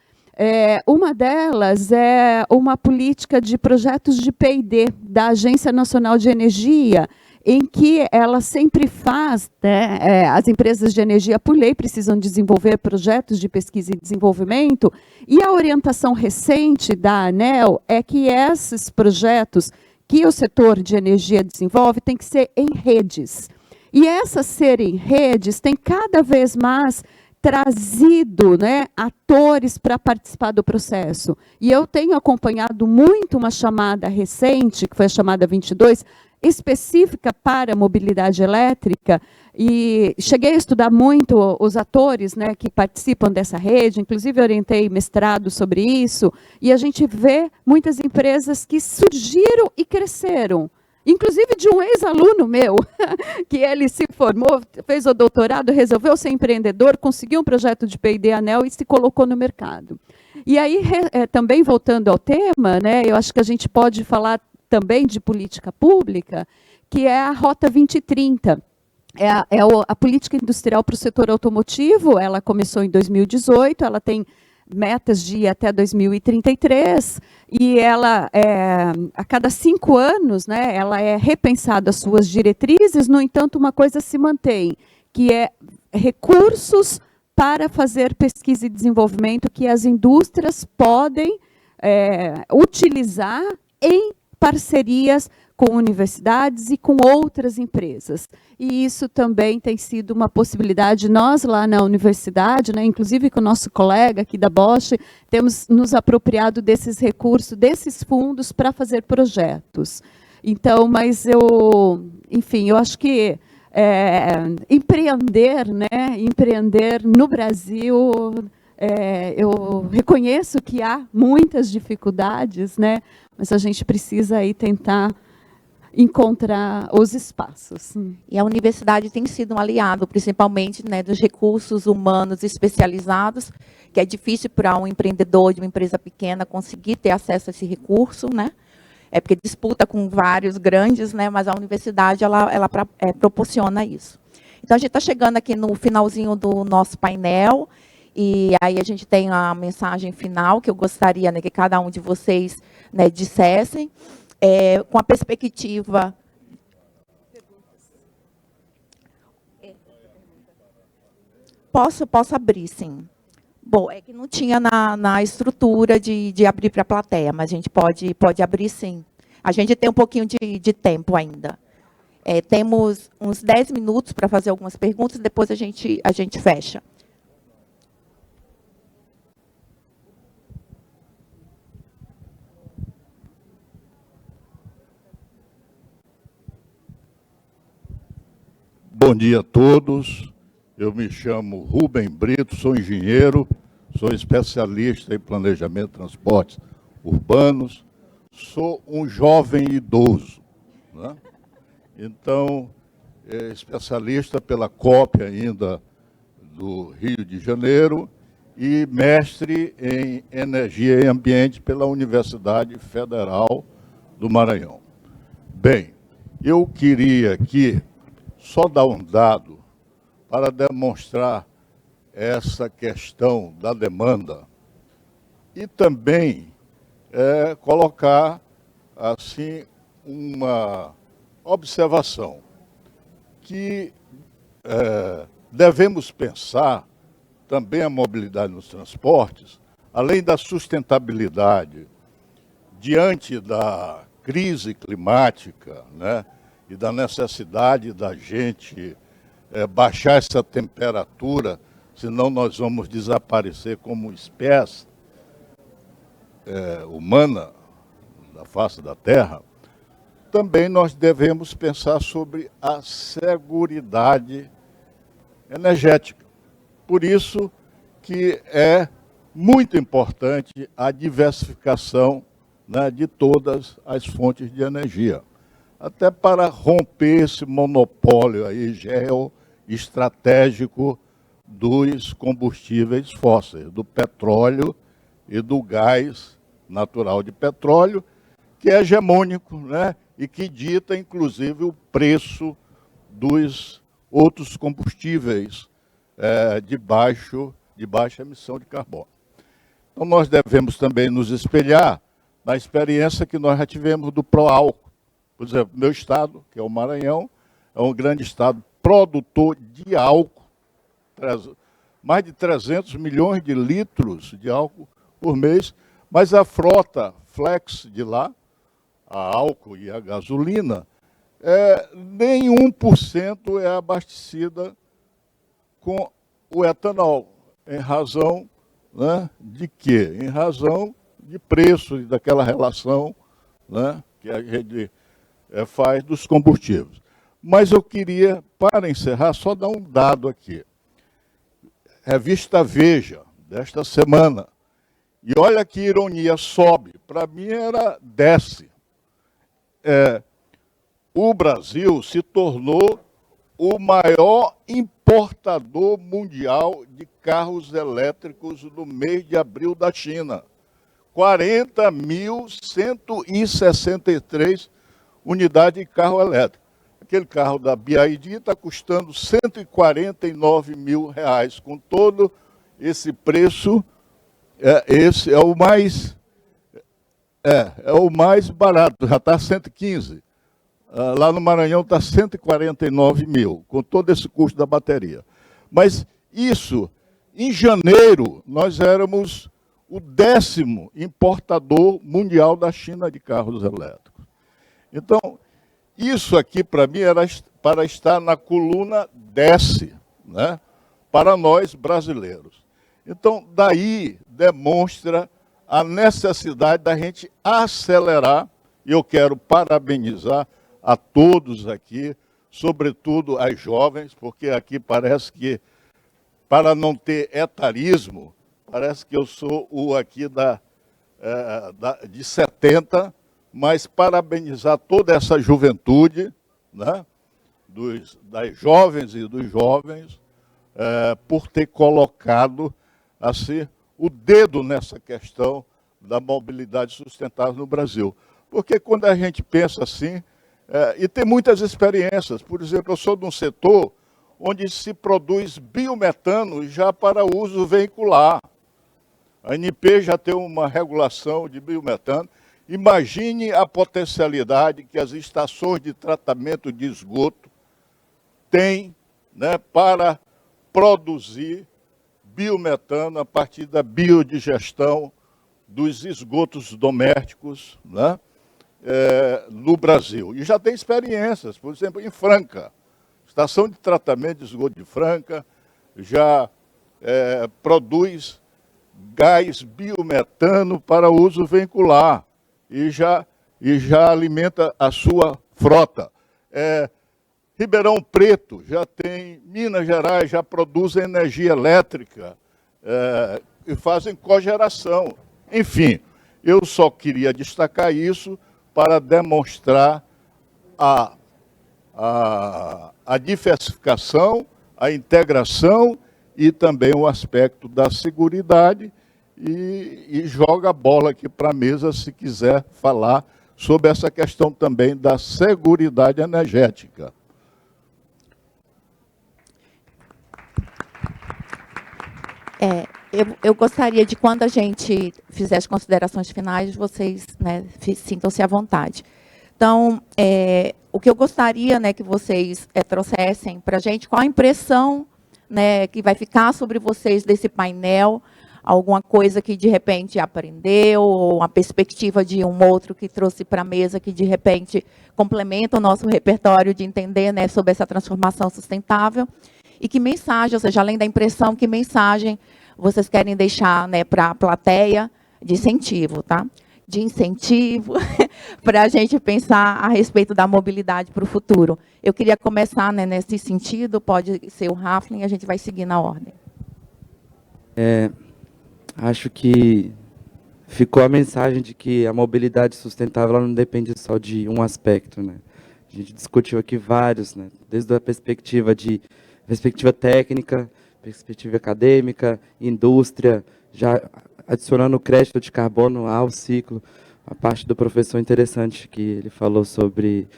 Uma delas é uma política de projetos de P&D da Agência Nacional de Energia, em que ela sempre faz, né, as empresas de energia, por lei, precisam desenvolver projetos de pesquisa e desenvolvimento, e a orientação recente da ANEEL é que esses projetos que o setor de energia desenvolve tem que ser em redes. E essas serem redes têm cada vez mais trazido, né, atores para participar do processo. E eu tenho acompanhado muito uma chamada recente, que foi a chamada 22, específica para a mobilidade elétrica, e cheguei a estudar muito os atores, né, que participam dessa rede, inclusive orientei mestrado sobre isso, e a gente vê muitas empresas que surgiram e cresceram, inclusive de um ex-aluno meu, que ele se formou, fez o doutorado, resolveu ser empreendedor, conseguiu um projeto de P&D Anel e se colocou no mercado. E aí, também voltando ao tema, né, eu acho que a gente pode falar também de política pública, que é a Rota 2030. A política industrial para o setor automotivo, ela começou em 2018, ela tem metas de ir até 2033, e ela, a cada 5 anos, né, ela é repensada as suas diretrizes, no entanto, uma coisa se mantém, que é recursos para fazer pesquisa e desenvolvimento que as indústrias podem utilizar em parcerias com universidades e com outras empresas. E isso também tem sido uma possibilidade. Nós, lá na universidade, né, inclusive com o nosso colega aqui da Bosch, temos nos apropriado desses recursos, desses fundos, para fazer projetos. Então, mas enfim, eu acho que empreender, né, empreender no Brasil, eu reconheço que há muitas dificuldades, né, mas a gente precisa aí tentar encontrar os espaços. E a universidade tem sido um aliado, principalmente, né, dos recursos humanos especializados, que é difícil para um empreendedor de uma empresa pequena conseguir ter acesso a esse recurso, né? Porque disputa com vários grandes, né, mas a universidade ela proporciona isso. Então, a gente está chegando aqui no finalzinho do nosso painel, e aí a gente tem a mensagem final, que eu gostaria, né, que cada um de vocês, né, dissessem, com a perspectiva... Posso abrir, sim. Bom, é que não tinha na estrutura de abrir para a plateia, mas a gente pode abrir, sim. A gente tem um pouquinho de tempo ainda. Temos uns 10 minutos para fazer algumas perguntas, depois a gente fecha. Bom dia a todos. Eu me chamo Rubem Brito, sou engenheiro, sou especialista em planejamento de transportes urbanos, sou um jovem idoso, né? Então, especialista pela COP ainda do Rio de Janeiro e mestre em Energia e Ambiente pela Universidade Federal do Maranhão. Bem, eu queria aqui só dar um dado para demonstrar essa questão da demanda e também colocar assim uma observação que devemos pensar também a mobilidade nos transportes, além da sustentabilidade diante da crise climática, né, e da necessidade da gente baixar essa temperatura, senão nós vamos desaparecer como espécie humana da face da Terra, também nós devemos pensar sobre a seguridade energética. Por isso que é muito importante a diversificação, né, de todas as fontes de energia, até para romper esse monopólio aí geoestratégico dos combustíveis fósseis, do petróleo e do gás natural de petróleo, que é hegemônico, né, e que dita, inclusive, o preço dos outros combustíveis de baixa emissão de carbono. Então, nós devemos também nos espelhar na experiência que nós já tivemos do Proálcool. Por exemplo, meu estado, que é o Maranhão, é um grande estado produtor de álcool, mais de 300 milhões de litros de álcool por mês, mas a frota flex de lá, a álcool e a gasolina, nem 1% é abastecida com o etanol, em razão, né, de quê? Em razão de preço e daquela relação, né, que a gente faz dos combustíveis. Mas eu queria, para encerrar, só dar um dado aqui. Revista Veja, desta semana. E olha que ironia, sobe. Para mim desce. O Brasil se tornou o maior importador mundial de carros elétricos no mês de abril da China. 40.163 unidades de carro elétrico. Aquele carro da BYD está custando R$149 mil. Com todo esse preço, esse é o mais barato, já está 115. Lá no Maranhão está 149 mil, com todo esse custo da bateria. Mas isso, em janeiro, nós éramos o 10º importador mundial da China de carros elétricos. Então, isso aqui, para mim, era para estar na coluna desce, né, para nós brasileiros. Então, daí demonstra a necessidade da gente acelerar, e eu quero parabenizar a todos aqui, sobretudo as jovens, porque aqui parece que, para não ter etarismo, parece que eu sou o aqui de 70, mas parabenizar toda essa juventude, né, das jovens e dos jovens, por ter colocado assim, o dedo nessa questão da mobilidade sustentável no Brasil. Porque quando a gente pensa assim, e tem muitas experiências, por exemplo, eu sou de um setor onde se produz biometano já para uso veicular. A ANP já tem uma regulação de biometano. Imagine a potencialidade que as estações de tratamento de esgoto têm, né, para produzir biometano a partir da biodigestão dos esgotos domésticos, né, no Brasil. E já tem experiências, por exemplo, em Franca. Estação de tratamento de esgoto de Franca já produz gás biometano para uso veicular e já alimenta a sua frota. Ribeirão Preto já tem, Minas Gerais já produzem energia elétrica e fazem cogeração. Enfim, eu só queria destacar isso para demonstrar a diversificação, a integração e também o aspecto da seguridade e joga a bola aqui para a mesa se quiser falar sobre essa questão também da seguridade energética. Eu gostaria de, quando a gente fizer as considerações finais, vocês, né, sintam-se à vontade. Então, o que eu gostaria, né, que vocês trouxessem para a gente, qual a impressão, né, que vai ficar sobre vocês desse painel, alguma coisa que de repente aprendeu, ou uma perspectiva de um outro que trouxe para a mesa, que de repente complementa o nosso repertório de entender, né, sobre essa transformação sustentável, e que mensagem, ou seja, além da impressão, que mensagem vocês querem deixar, né, para a plateia de incentivo, tá? De incentivo para a gente pensar a respeito da mobilidade para o futuro. Eu queria começar, né, nesse sentido, pode ser o Raflin, a gente vai seguir na ordem. Acho que ficou a mensagem de que a mobilidade sustentável ela não depende só de um aspecto, né? A gente discutiu aqui vários, né? Desde a perspectiva técnica, perspectiva acadêmica, indústria, já adicionando o crédito de carbono ao ciclo. A parte do professor interessante que ele falou sobre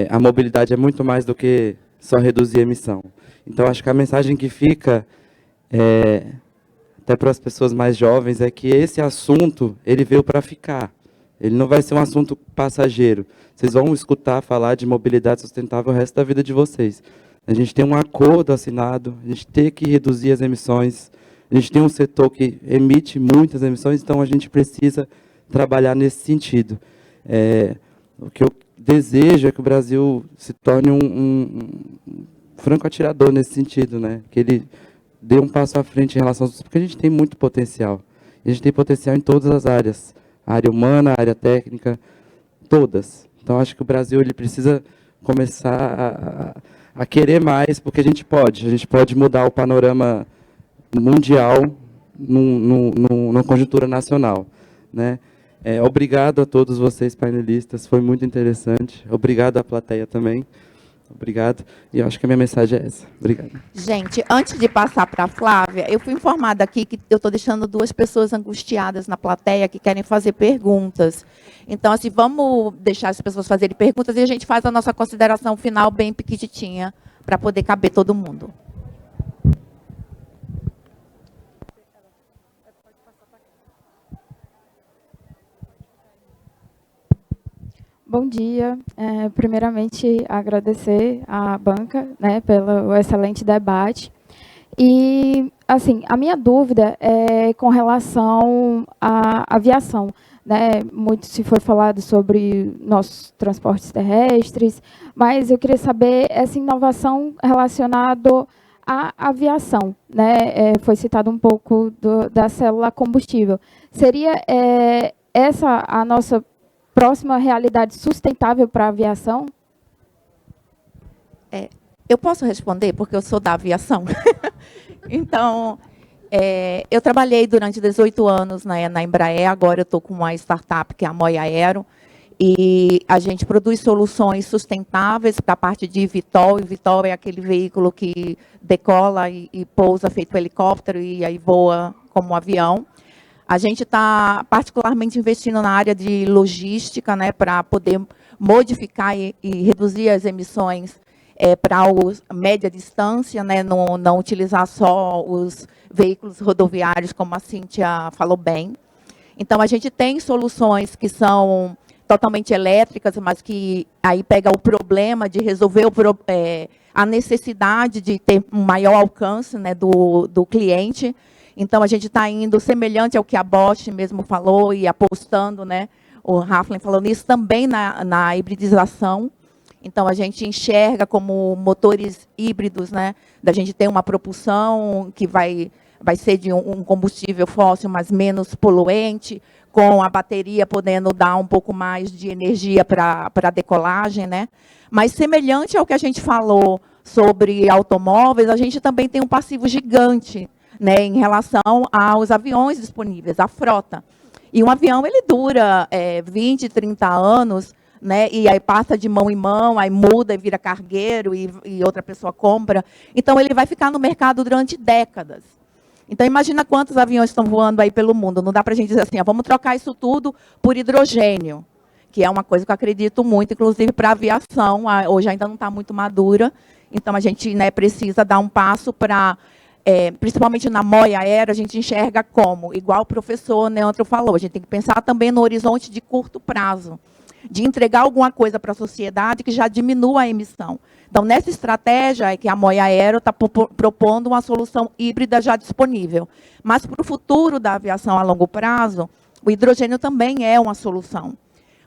a mobilidade é muito mais do que só reduzir a emissão. Então, acho que a mensagem que fica, até para as pessoas mais jovens, é que esse assunto ele veio para ficar. Ele não vai ser um assunto passageiro. Vocês vão escutar falar de mobilidade sustentável o resto da vida de vocês. A gente tem um acordo assinado, a gente tem que reduzir as emissões, a gente tem um setor que emite muitas emissões, então a gente precisa trabalhar nesse sentido. O que eu desejo é que o Brasil se torne um franco atirador nesse sentido, né? Que ele dê um passo à frente em relação a isso, porque a gente tem muito potencial. E a gente tem potencial em todas as áreas. A área humana, a área técnica, todas. Então, acho que o Brasil ele precisa começar a querer mais, porque a gente pode mudar o panorama mundial numa conjuntura nacional, né? Obrigado a todos vocês painelistas, foi muito interessante. Obrigado à plateia também. Obrigado. E eu acho que a minha mensagem é essa. Obrigado. Gente, antes de passar para a Flávia, eu fui informada aqui que eu estou deixando 2 pessoas angustiadas na plateia que querem fazer perguntas. Então, assim, vamos deixar as pessoas fazerem perguntas e a gente faz a nossa consideração final bem pequititinha, para poder caber todo mundo. Bom dia. Primeiramente, agradecer à banca, né, pelo excelente debate. E, assim, a minha dúvida é com relação à aviação, né? Muito se foi falado sobre nossos transportes terrestres, mas eu queria saber essa inovação relacionada à aviação, né? Foi citado um pouco da célula combustível. Seria essa a nossa próxima realidade sustentável para a aviação? Eu posso responder, porque eu sou da aviação. Então, eu trabalhei durante 18 anos na Embraer, agora eu estou com uma startup, que é a Moia Aero, e a gente produz soluções sustentáveis para a parte de eVTOL. eVTOL é aquele veículo que decola e pousa feito helicóptero e aí voa como um avião. A gente está particularmente investindo na área de logística, né, para poder modificar e reduzir as emissões para a média distância, né, não utilizar só os veículos rodoviários, como a Cíntia falou bem. Então, a gente tem soluções que são totalmente elétricas, mas que aí pega o problema de resolver a necessidade de ter um maior alcance, né, do cliente. Então, a gente está indo semelhante ao que a Bosch mesmo falou e apostando, né, o Raflin falou nisso, também na hibridização. Então, a gente enxerga como motores híbridos, né, da gente ter uma propulsão que vai ser de um combustível fóssil, mas menos poluente, com a bateria podendo dar um pouco mais de energia para a decolagem, né? Mas, semelhante ao que a gente falou sobre automóveis, a gente também tem um passivo gigante, né, em relação aos aviões disponíveis, a frota. E um avião ele dura 20, 30 anos, né, e aí passa de mão em mão, aí muda e vira cargueiro e outra pessoa compra. Então, ele vai ficar no mercado durante décadas. Então, imagina quantos aviões estão voando aí pelo mundo. Não dá para a gente dizer assim, vamos trocar isso tudo por hidrogênio, que é uma coisa que eu acredito muito, inclusive para a aviação. Hoje ainda não está muito madura. Então, a gente, né, precisa dar um passo para... principalmente na Moia Aero, a gente enxerga como, igual o professor Neandro falou, a gente tem que pensar também no horizonte de curto prazo, de entregar alguma coisa para a sociedade que já diminua a emissão. Então, nessa estratégia é que a Moia Aero está propondo uma solução híbrida já disponível. Mas, para o futuro da aviação a longo prazo, o hidrogênio também é uma solução.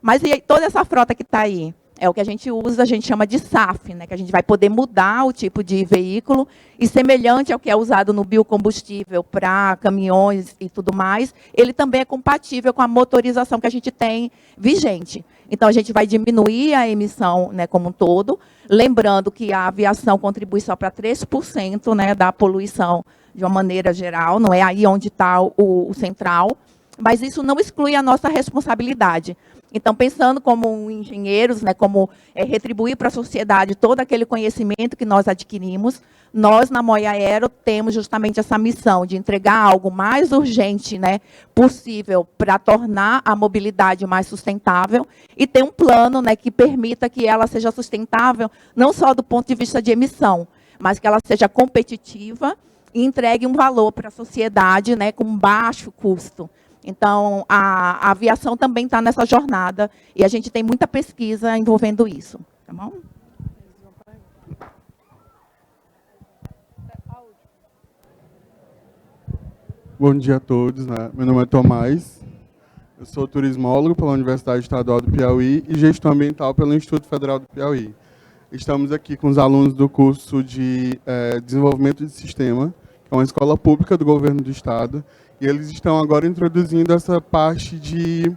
Mas e toda essa frota que está aí? É o que a gente usa, a gente chama de SAF, né, que a gente vai poder mudar o tipo de veículo, e semelhante ao que é usado no biocombustível para caminhões e tudo mais, ele também é compatível com a motorização que a gente tem vigente. Então, a gente vai diminuir a emissão, né, como um todo, lembrando que a aviação contribui só para 3%, né, da poluição de uma maneira geral, não é aí onde está o central, mas isso não exclui a nossa responsabilidade. Então, pensando como engenheiros, né, como retribuir para a sociedade todo aquele conhecimento que nós adquirimos, nós, na Moia Aero, temos justamente essa missão de entregar algo mais urgente, né, possível para tornar a mobilidade mais sustentável e ter um plano, né, que permita que ela seja sustentável, não só do ponto de vista de emissão, mas que ela seja competitiva e entregue um valor para a sociedade, né, com baixo custo. Então, a aviação também está nessa jornada e a gente tem muita pesquisa envolvendo isso. Tá bom? Bom dia a todos, né? Meu nome é Tomás, Eu sou turismólogo pela Universidade Estadual do Piauí e gestão ambiental pelo Instituto Federal do Piauí. Estamos aqui com os alunos do curso de Desenvolvimento de Sistema, que é uma escola pública do governo do estado, e eles estão agora introduzindo essa parte de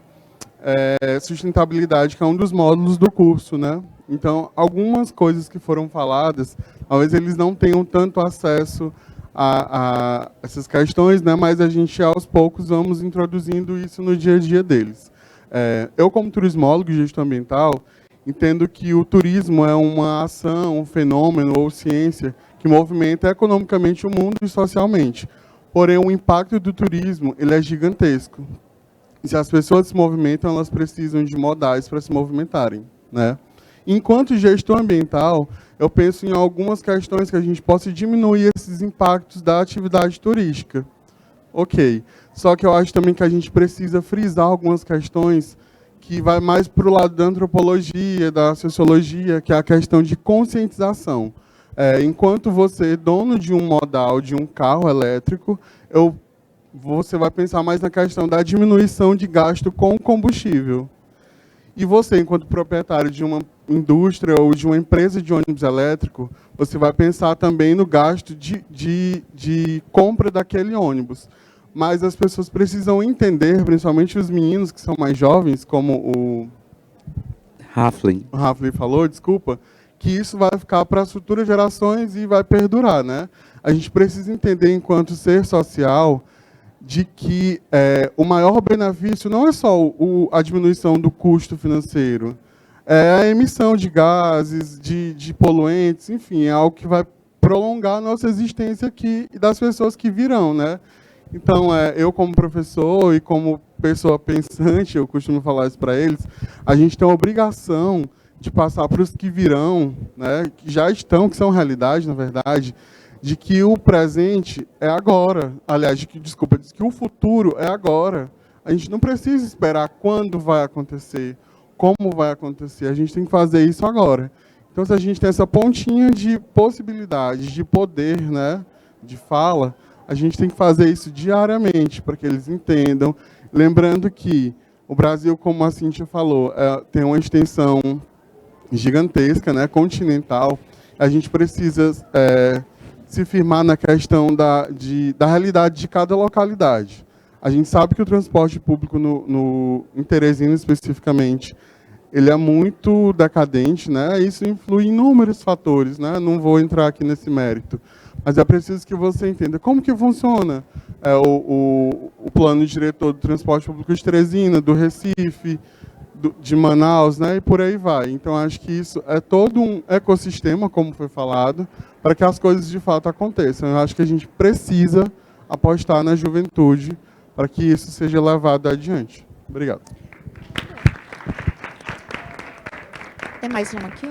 sustentabilidade, que é um dos módulos do curso, né? Então, algumas coisas que foram faladas, talvez eles não tenham tanto acesso a essas questões, né? Mas a gente, aos poucos, vamos introduzindo isso no dia a dia deles. Eu, como turismólogo e gestor ambiental, entendo que o turismo é uma ação, um fenômeno ou ciência que movimenta economicamente o mundo e socialmente. Porém, o impacto do turismo ele é gigantesco. E se as pessoas se movimentam, elas precisam de modais para se movimentarem, né? Enquanto gestor ambiental, eu penso em algumas questões que a gente possa diminuir esses impactos da atividade turística. Ok. Só que eu acho também que a gente precisa frisar algumas questões que vai mais para o lado da antropologia, da sociologia, que é a questão de conscientização. Enquanto você é dono de um modal, de um carro elétrico, você vai pensar mais na questão da diminuição de gasto com combustível. E você, enquanto proprietário de uma indústria ou de uma empresa de ônibus elétrico, você vai pensar também no gasto de compra daquele ônibus. Mas as pessoas precisam entender, principalmente os meninos que são mais jovens, como o Haflin falou, desculpa, que isso vai ficar para as futuras gerações e vai perdurar, né? A gente precisa entender, enquanto ser social, de que o maior benefício não é só a diminuição do custo financeiro, é a emissão de gases, de poluentes, enfim, é algo que vai prolongar a nossa existência aqui e das pessoas que virão, né? Então, eu como professor e como pessoa pensante, eu costumo falar isso para eles, a gente tem a obrigação de passar para os que virão, né, que já estão, que são realidade, na verdade, de que o presente é agora. Aliás, de que o futuro é agora. A gente não precisa esperar quando vai acontecer, como vai acontecer. A gente tem que fazer isso agora. Então, se a gente tem essa pontinha de possibilidades, de poder, né, de fala, a gente tem que fazer isso diariamente, para que eles entendam. Lembrando que o Brasil, como a Cíntia falou, tem uma extensão gigantesca, né, continental. A gente precisa se firmar na questão da realidade de cada localidade. A gente sabe que o transporte público em Teresina, especificamente, ele é muito decadente, né? Isso influi em inúmeros fatores, né? Não vou entrar aqui nesse mérito. Mas é preciso que você entenda como que funciona o plano diretor do transporte público de Teresina, do Recife, de Manaus, né? E por aí vai. Então, acho que isso é todo um ecossistema, como foi falado, para que as coisas de fato aconteçam. Eu acho que a gente precisa apostar na juventude para que isso seja levado adiante. Obrigado. Tem mais uma aqui?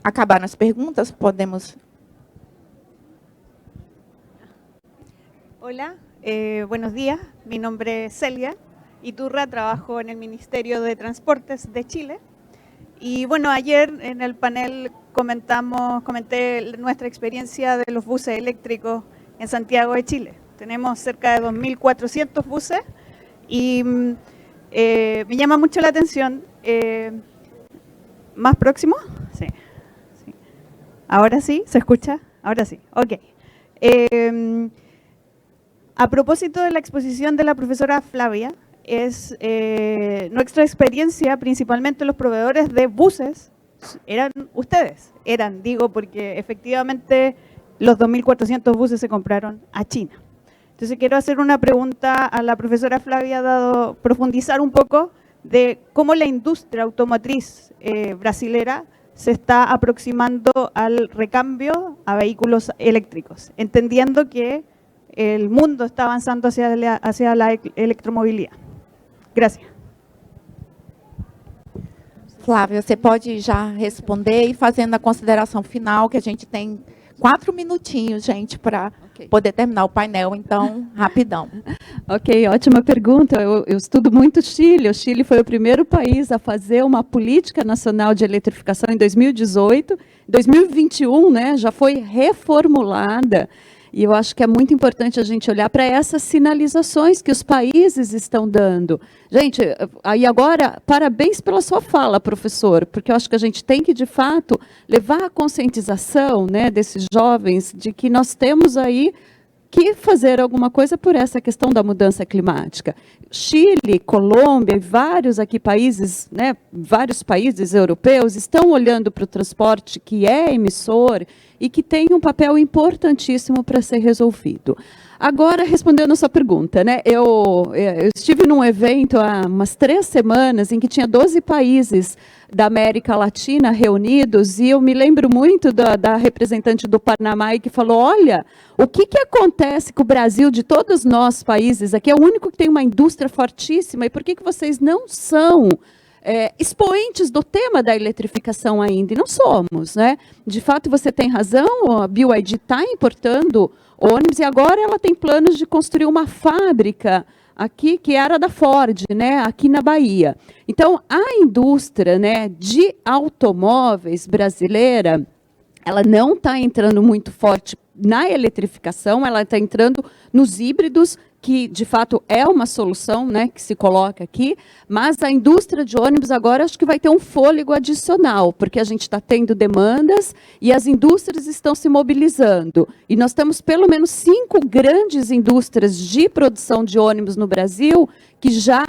Acabaram as perguntas? Podemos... Hola, buenos días. Mi nombre es Celia Iturra, trabajo en el Ministerio de Transportes de Chile. Y bueno, ayer en el panel comenté nuestra experiencia de los buses eléctricos en Santiago de Chile. Tenemos cerca de 2.400 buses y me llama mucho la atención. ¿Más próximo? Sí. ¿Ahora sí? ¿Se escucha? Ahora sí. Ok. A propósito de la exposición de la profesora Flavia, es nuestra experiencia, principalmente los proveedores de buses, eran ustedes. Digo, porque efectivamente los 2.400 buses se compraron a China. Entonces quiero hacer una pregunta a la profesora Flavia, profundizar un poco de cómo la industria automotriz brasilera se está aproximando al recambio a vehículos eléctricos, entendiendo que el mundo está avanzando hacia la electromovilidad. Gracias. Flávia, você pode já responder e fazendo a consideração final, que a gente tem 4 minutinhos, gente, para poder terminar o painel, então, rapidão. Ok, ótima pergunta. Eu estudo muito Chile. O Chile foi o primeiro país a fazer uma política nacional de eletrificação em 2018. 2021, né, já foi reformulada. E eu acho que é muito importante a gente olhar para essas sinalizações que os países estão dando. Gente, aí agora, parabéns pela sua fala, professor, porque eu acho que a gente tem que, de fato, levar a conscientização, né, desses jovens de que nós temos aí que fazer alguma coisa por essa questão da mudança climática. Chile, Colômbia e vários aqui países, né, vários países europeus estão olhando para o transporte que é emissor e que tem um papel importantíssimo para ser resolvido. Agora, respondendo a sua pergunta, né, eu estive num evento há umas 3 semanas em que tinha 12 países da América Latina reunidos, e eu me lembro muito da representante do Panamá que falou, olha, o que acontece com o Brasil, de todos nós países, aqui é o único que tem uma indústria fortíssima, e por que vocês não são expoentes do tema da eletrificação ainda? E não somos, né? De fato, você tem razão, a BYD está importando ônibus, e agora ela tem planos de construir uma fábrica aqui, que era da Ford, né, aqui na Bahia. Então, a indústria, né, de automóveis brasileira, ela não está entrando muito forte na eletrificação, ela está entrando nos híbridos, que, de fato, é uma solução, né, que se coloca aqui, mas a indústria de ônibus agora acho que vai ter um fôlego adicional, porque a gente está tendo demandas e as indústrias estão se mobilizando. E nós temos pelo menos 5 grandes indústrias de produção de ônibus no Brasil que já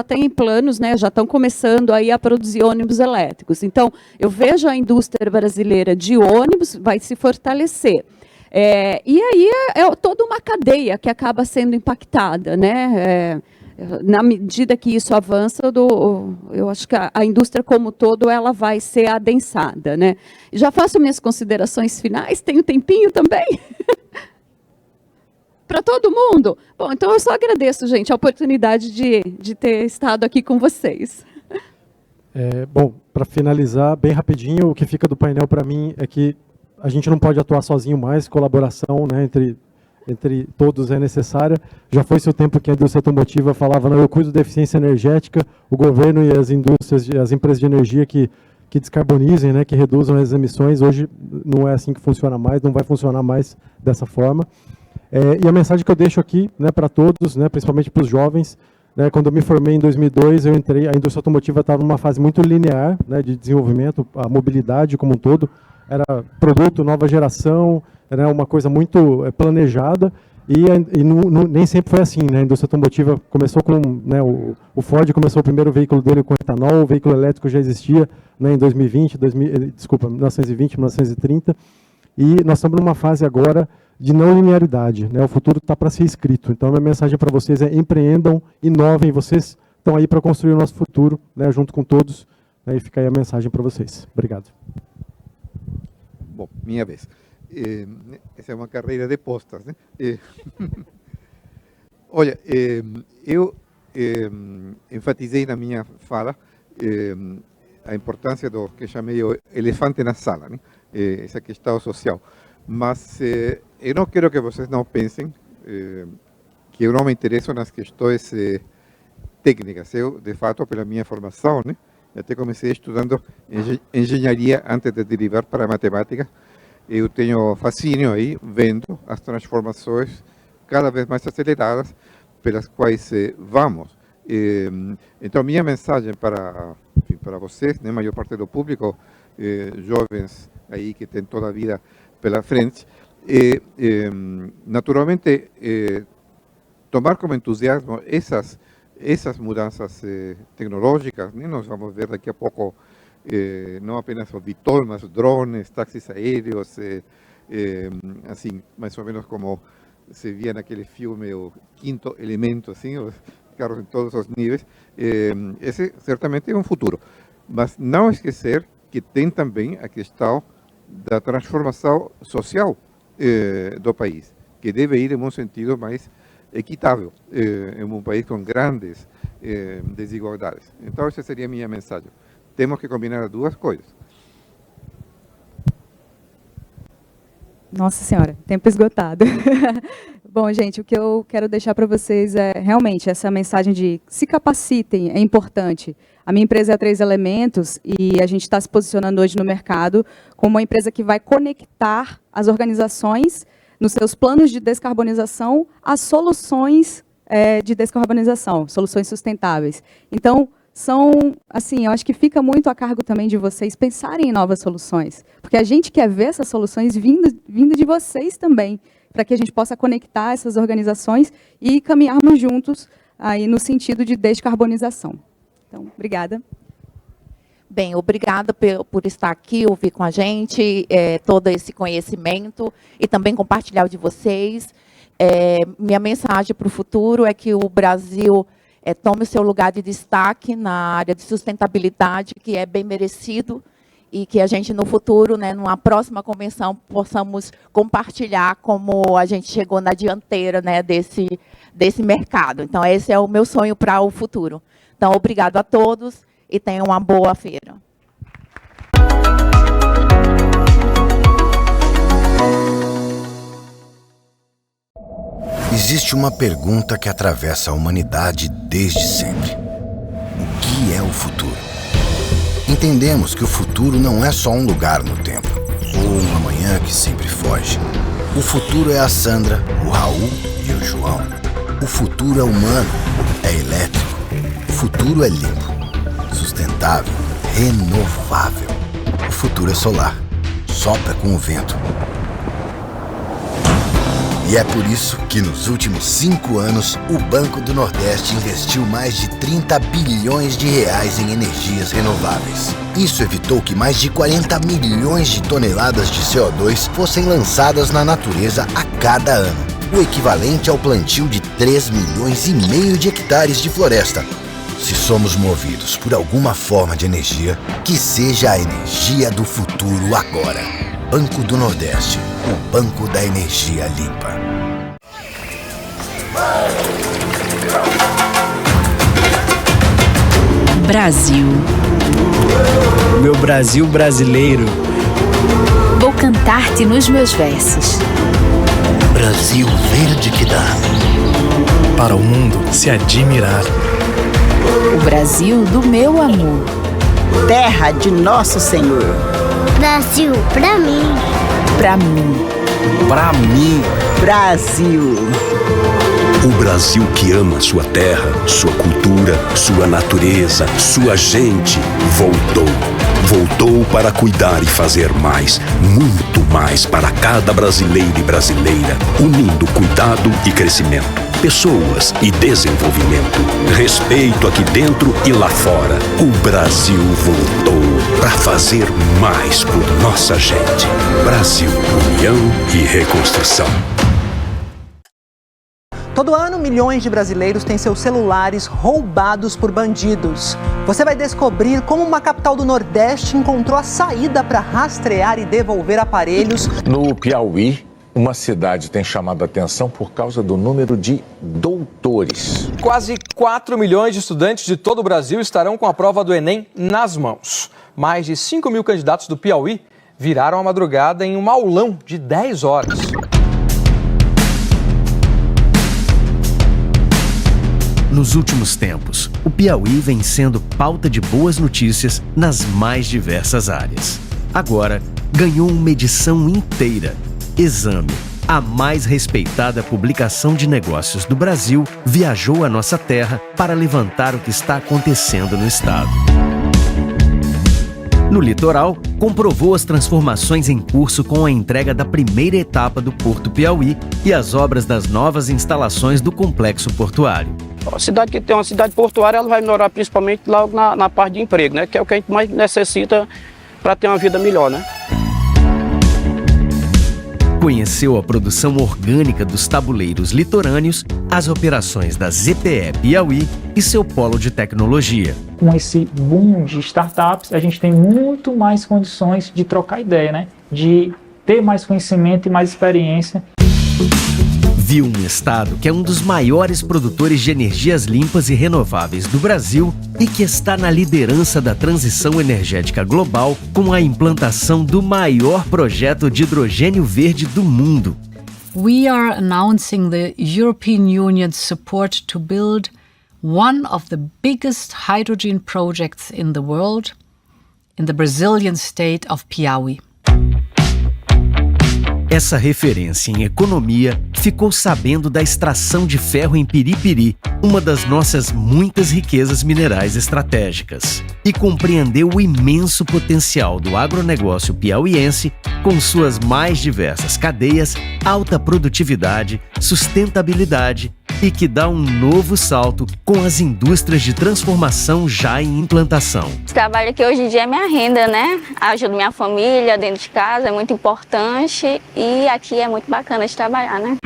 têm planos, né, já estão começando aí a produzir ônibus elétricos. Então, eu vejo a indústria brasileira de ônibus vai se fortalecer. E aí é toda uma cadeia que acaba sendo impactada, né? Na medida que isso avança, eu acho que a indústria como um todo ela vai ser adensada, né? Já faço minhas considerações finais, tenho tempinho também? Para todo mundo? Bom, então eu só agradeço, gente, a oportunidade de ter estado aqui com vocês. Bom, para finalizar, bem rapidinho, o que fica do painel para mim é que a gente não pode atuar sozinho mais, colaboração, né, entre todos é necessária. Já foi seu tempo que a indústria automotiva falava, não, eu cuido da eficiência energética, o governo e as indústrias, as empresas de energia que descarbonizem, né, que reduzam as emissões. Hoje não é assim que funciona mais, não vai funcionar mais dessa forma. E a mensagem que eu deixo aqui, né, para todos, né, principalmente para os jovens, né, quando eu me formei em 2002, a indústria automotiva estava numa fase muito linear, né, de desenvolvimento, a mobilidade como um todo, era produto, nova geração, era uma coisa muito planejada, e nem sempre foi assim, né? A indústria automotiva começou com, né, o Ford começou o primeiro veículo dele com etanol, o veículo elétrico já existia, né, em 1920, 1930, e nós estamos numa fase agora de não linearidade, né? O futuro está para ser escrito. Então, a minha mensagem para vocês é empreendam, inovem, vocês estão aí para construir o nosso futuro, né, junto com todos, né, e fica aí a mensagem para vocês. Obrigado. Bom, minha vez. Essa é uma carreira de postas, né? Olha, eu enfatizei na minha fala a importância do que chamei o elefante na sala, né? Essa questão social. Mas eu não quero que vocês não pensem que eu não me interesso nas questões técnicas. Eu, de fato, pela minha formação, né? Até comecei estudando engenharia antes de derivar para a matemática. Eu tenho fascínio aí, vendo as transformações cada vez mais aceleradas pelas quais vamos. Então, minha mensagem para vocês, né, a maior parte do público, jovens aí que têm toda a vida pela frente, naturalmente, tomar como entusiasmo essas mudanças tecnológicas, né? Nós vamos ver daqui a pouco não apenas o VTOL, mas drones, táxis aéreos, assim, mais ou menos como se via naquele filme, o Quinto Elemento, assim, os carros em todos os níveis. Esse certamente é um futuro. Mas não esquecer que tem também a questão da transformação social do país, que deve ir em um sentido mais equitável, em um país com grandes desigualdades. Então, essa seria a minha mensagem. Temos que combinar as duas coisas. Nossa Senhora, tempo esgotado. Bom, gente, o que eu quero deixar para vocês é realmente essa mensagem de se capacitem, é importante. A minha empresa é a 3 Elementos e a gente está se posicionando hoje no mercado como uma empresa que vai conectar as organizações nos seus planos de descarbonização, as soluções de descarbonização, soluções sustentáveis. Então, eu acho que fica muito a cargo também de vocês pensarem em novas soluções, porque a gente quer ver essas soluções vindo de vocês também, para que a gente possa conectar essas organizações e caminharmos juntos aí no sentido de descarbonização. Então, obrigada. Bem, obrigada por estar aqui, ouvir com a gente todo esse conhecimento e também compartilhar o de vocês. Minha mensagem para o futuro é que o Brasil tome o seu lugar de destaque na área de sustentabilidade, que é bem merecido, e que a gente, no futuro, né, numa próxima convenção, possamos compartilhar como a gente chegou na dianteira, né, desse mercado. Então, esse é o meu sonho para o futuro. Então, obrigado a todos e tenham uma boa feira. Existe uma pergunta que atravessa a humanidade desde sempre. O que é o futuro? Entendemos que o futuro não é só um lugar no tempo, ou um amanhã que sempre foge. O futuro é a Sandra, o Raul e o João. O futuro é humano, é elétrico. O futuro é limpo, sustentável, renovável. O futuro é solar, sopra com o vento. E é por isso que nos últimos 5 anos, o Banco do Nordeste investiu mais de 30 bilhões de reais em energias renováveis. Isso evitou que mais de 40 milhões de toneladas de CO2 fossem lançadas na natureza a cada ano, o equivalente ao plantio de 3,5 milhões de hectares de floresta. Se somos movidos por alguma forma de energia, que seja a energia do futuro agora. Banco do Nordeste, o banco da energia limpa. Brasil. Meu Brasil brasileiro. Vou cantar-te nos meus versos. Brasil verde que dá para o mundo se admirar. O Brasil do meu amor. Terra de nosso Senhor. Brasil, pra mim. Pra mim. Pra mim. Brasil. O Brasil que ama sua terra, sua cultura, sua natureza, sua gente, voltou. Voltou para cuidar e fazer mais, muito mais para cada brasileiro e brasileira, unindo cuidado e crescimento, pessoas e desenvolvimento, respeito aqui dentro e lá fora. O Brasil voltou para fazer mais por nossa gente. Brasil, união e reconstrução. Todo ano, milhões de brasileiros têm seus celulares roubados por bandidos. Você vai descobrir como uma capital do Nordeste encontrou a saída para rastrear e devolver aparelhos. No Piauí, uma cidade tem chamado a atenção por causa do número de doutores. Quase 4 milhões de estudantes de todo o Brasil estarão com a prova do Enem nas mãos. Mais de 5 mil candidatos do Piauí viraram a madrugada em um aulão de 10 horas. Nos últimos tempos, o Piauí vem sendo pauta de boas notícias nas mais diversas áreas. Agora, ganhou uma edição inteira. Exame, a mais respeitada publicação de negócios do Brasil, viajou à nossa terra para levantar o que está acontecendo no estado. No litoral, comprovou as transformações em curso com a entrega da primeira etapa do Porto Piauí e as obras das novas instalações do complexo portuário. A cidade que tem uma cidade portuária, ela vai melhorar principalmente logo na parte de emprego, né? Que é o que a gente mais necessita para ter uma vida melhor, né? Conheceu a produção orgânica dos tabuleiros litorâneos, as operações da ZPE Piauí e seu polo de tecnologia. Com esse boom de startups, a gente tem muito mais condições de trocar ideia, né? De ter mais conhecimento e mais experiência. Viu um estado que é um dos maiores produtores de energias limpas e renováveis do Brasil e que está na liderança da transição energética global com a implantação do maior projeto de hidrogênio verde do mundo. We are announcing the European Union's support to build one of the biggest hydrogen projects in the world in the Brazilian state of Piauí. Essa referência em economia ficou sabendo da extração de ferro em Piripiri, uma das nossas muitas riquezas minerais estratégicas, e compreendeu o imenso potencial do agronegócio piauiense com suas mais diversas cadeias, alta produtividade, sustentabilidade e que dá um novo salto com as indústrias de transformação já em implantação. Esse trabalho aqui hoje em dia é minha renda, né? Ajudo minha família dentro de casa, é muito importante e aqui é muito bacana de trabalhar, né?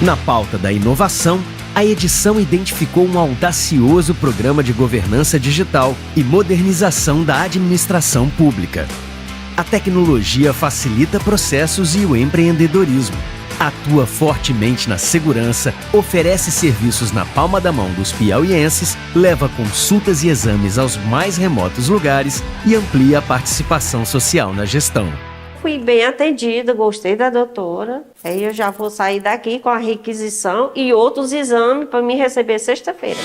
Na pauta da inovação, a edição identificou um audacioso programa de governança digital e modernização da administração pública. A tecnologia facilita processos e o empreendedorismo. Atua fortemente na segurança, oferece serviços na palma da mão dos piauienses, leva consultas e exames aos mais remotos lugares e amplia a participação social na gestão. Fui bem atendida, gostei da doutora. Aí eu já vou sair daqui com a requisição e outros exames para me receber sexta-feira.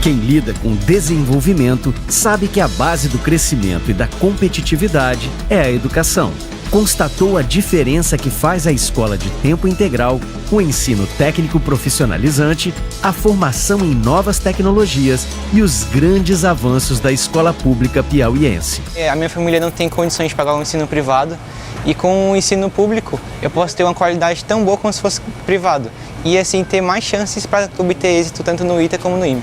Quem lida com desenvolvimento sabe que a base do crescimento e da competitividade é a educação. Constatou a diferença que faz a escola de tempo integral, o ensino técnico profissionalizante, a formação em novas tecnologias e os grandes avanços da escola pública piauiense. A minha família não tem condições de pagar um ensino privado e com o ensino público eu posso ter uma qualidade tão boa como se fosse privado e assim ter mais chances para obter êxito tanto no ITA como no IME.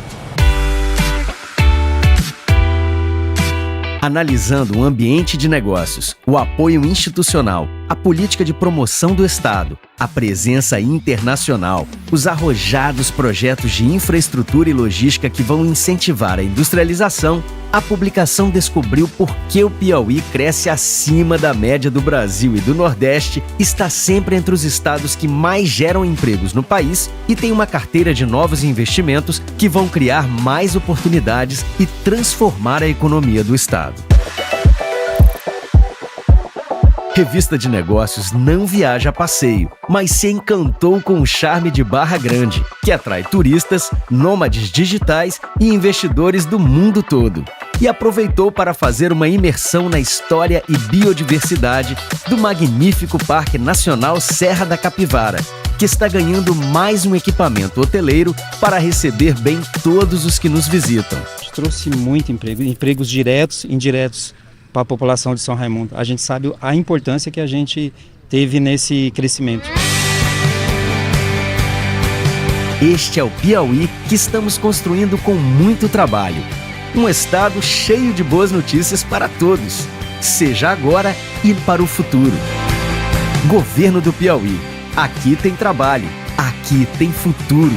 Analisando o ambiente de negócios, o apoio institucional, a política de promoção do Estado, a presença internacional, os arrojados projetos de infraestrutura e logística que vão incentivar a industrialização, a publicação descobriu por que o Piauí cresce acima da média do Brasil e do Nordeste, está sempre entre os estados que mais geram empregos no país e tem uma carteira de novos investimentos que vão criar mais oportunidades e transformar a economia do estado. Revista de Negócios não viaja a passeio, mas se encantou com o charme de Barra Grande, que atrai turistas, nômades digitais e investidores do mundo todo. E aproveitou para fazer uma imersão na história e biodiversidade do magnífico Parque Nacional Serra da Capivara, que está ganhando mais um equipamento hoteleiro para receber bem todos os que nos visitam. Trouxe muito emprego, empregos diretos e indiretos para a população de São Raimundo. A gente sabe a importância que a gente teve nesse crescimento. Este é o Piauí que estamos construindo com muito trabalho. Um estado cheio de boas notícias para todos, seja agora e para o futuro. Governo do Piauí. Aqui tem trabalho, aqui tem futuro.